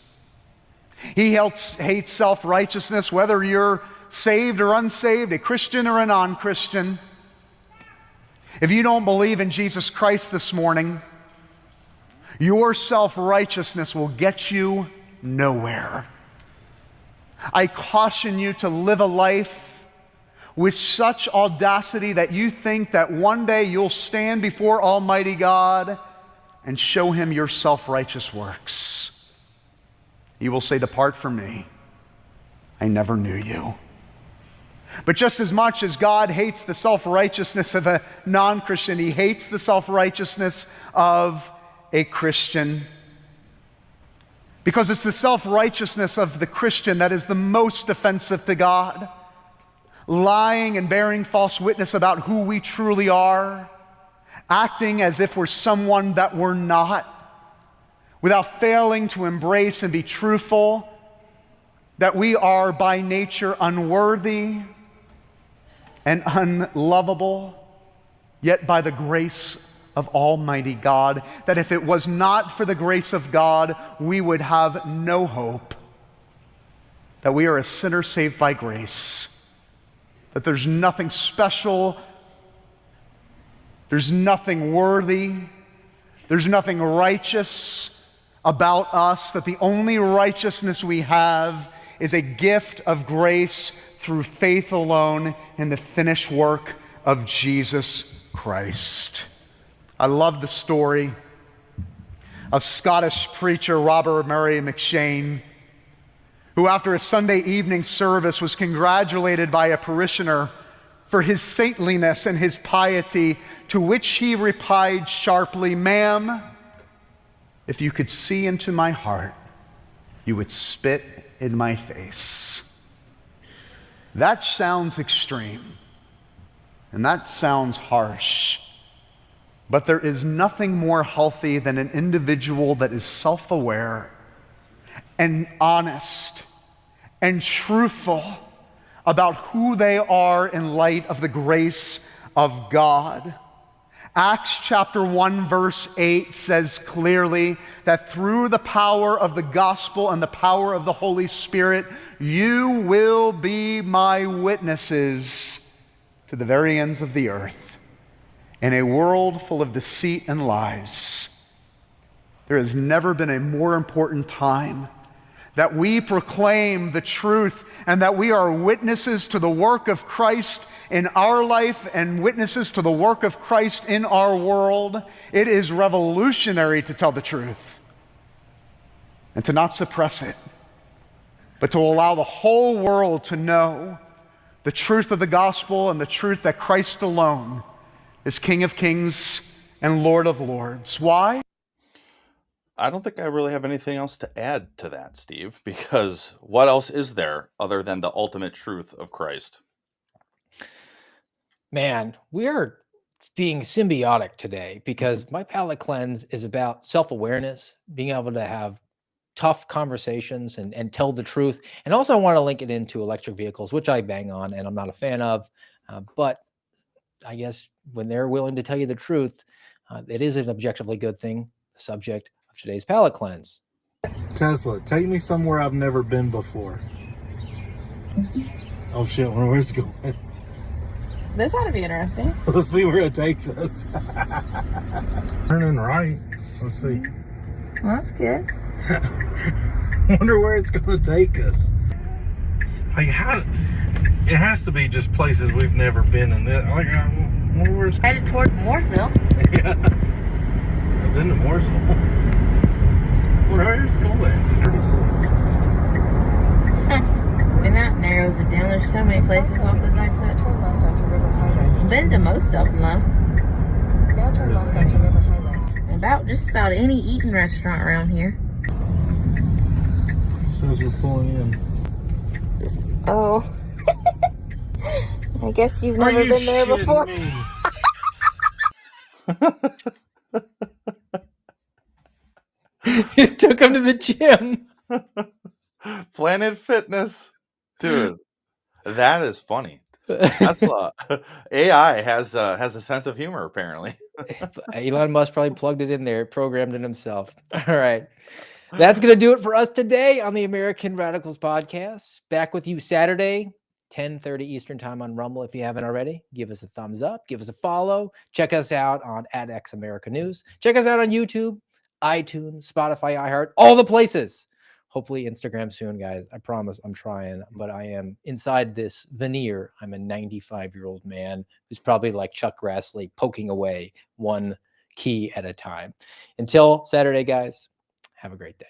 He hates self-righteousness, whether you're saved or unsaved, a Christian or a non-Christian. If you don't believe in Jesus Christ this morning, your self-righteousness will get you nowhere. I caution you to live a life with such audacity that you think that one day you'll stand before Almighty God and show him your self-righteous works. He will say, "Depart from me, I never knew you." But just as much as God hates the self-righteousness of a non-Christian, he hates the self-righteousness of a Christian. Because it's the self-righteousness of the Christian that is the most offensive to God. Lying and bearing false witness about who we truly are, acting as if we're someone that we're not, without failing to embrace and be truthful that we are by nature unworthy and unlovable, yet by the grace of Almighty God, that if it was not for the grace of God, we would have no hope, that we are a sinner saved by grace, that there's nothing special, there's nothing worthy, there's nothing righteous about us, that the only righteousness we have is a gift of grace through faith alone in the finished work of Jesus Christ. I love the story of Scottish preacher Robert Murray McShane, who after a Sunday evening service was congratulated by a parishioner for his saintliness and his piety, to which he replied sharply, "Ma'am, if you could see into my heart, you would spit in my face." That sounds extreme, and that sounds harsh. But there is nothing more healthy than an individual that is self-aware and honest and truthful about who they are in light of the grace of God. Acts chapter 1 verse 8 says clearly that through the power of the gospel and the power of the Holy Spirit, you will be my witnesses to the very ends of the earth. In a world full of deceit and lies, there has never been a more important time that we proclaim the truth and that we are witnesses to the work of Christ in our life and witnesses to the work of Christ in our world, it is revolutionary to tell the truth and to not suppress it, but to allow the whole world to know the truth of the gospel and the truth that Christ alone is King of Kings and Lord of Lords. Why?
I don't think I really have anything else to add to that, Steve, because what else is there other than the ultimate truth of Christ?
Man, we're being symbiotic today because my palate cleanse is about self-awareness, being able to have tough conversations and tell the truth. And also I want to link it into electric vehicles, which I bang on and I'm not a fan of. But I guess when they're willing to tell you the truth, it is an objectively good thing, the subject of today's palate cleanse.
Tesla, take me somewhere I've never been before. Oh shit, where's it going?
This ought to be interesting.
Let's see where it takes us. Turning right. Let's see.
Well, that's good.
Wonder where it's going to take us. Like, how? It has to be just places we've never been in. Like, I wonder where it's
Headed toward Mooresville.
Yeah. I've been to Mooresville. Where it's going? 36.
And that narrows it down. There's so many places off this exit. Been to most of them though. Just about any eating restaurant around here.
It says we're pulling in.
Oh. I guess you've never been there before.
It took him to the gym.
Planet Fitness. Dude, that is funny. Tesla, AI has a sense of humor, apparently.
Elon Musk probably plugged it in there, programmed it himself. All right. That's going to do it for us today on the American Radicals podcast. Back with you Saturday, 10:30 Eastern time on Rumble. If you haven't already, give us a thumbs up, give us a follow. Check us out on @XAmericaNews. Check us out on YouTube, iTunes, Spotify, iHeart, all the places. Hopefully Instagram soon, guys. I promise I'm trying, but I am inside this veneer. I'm a 95-year-old man who's probably like Chuck Grassley, poking away one key at a time. Until Saturday, guys, have a great day.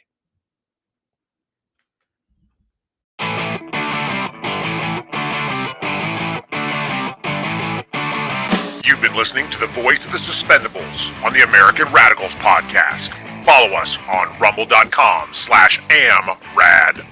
You've been listening to the voice of the Suspendables on the American Radicals podcast. Follow us on rumble.com/amrad.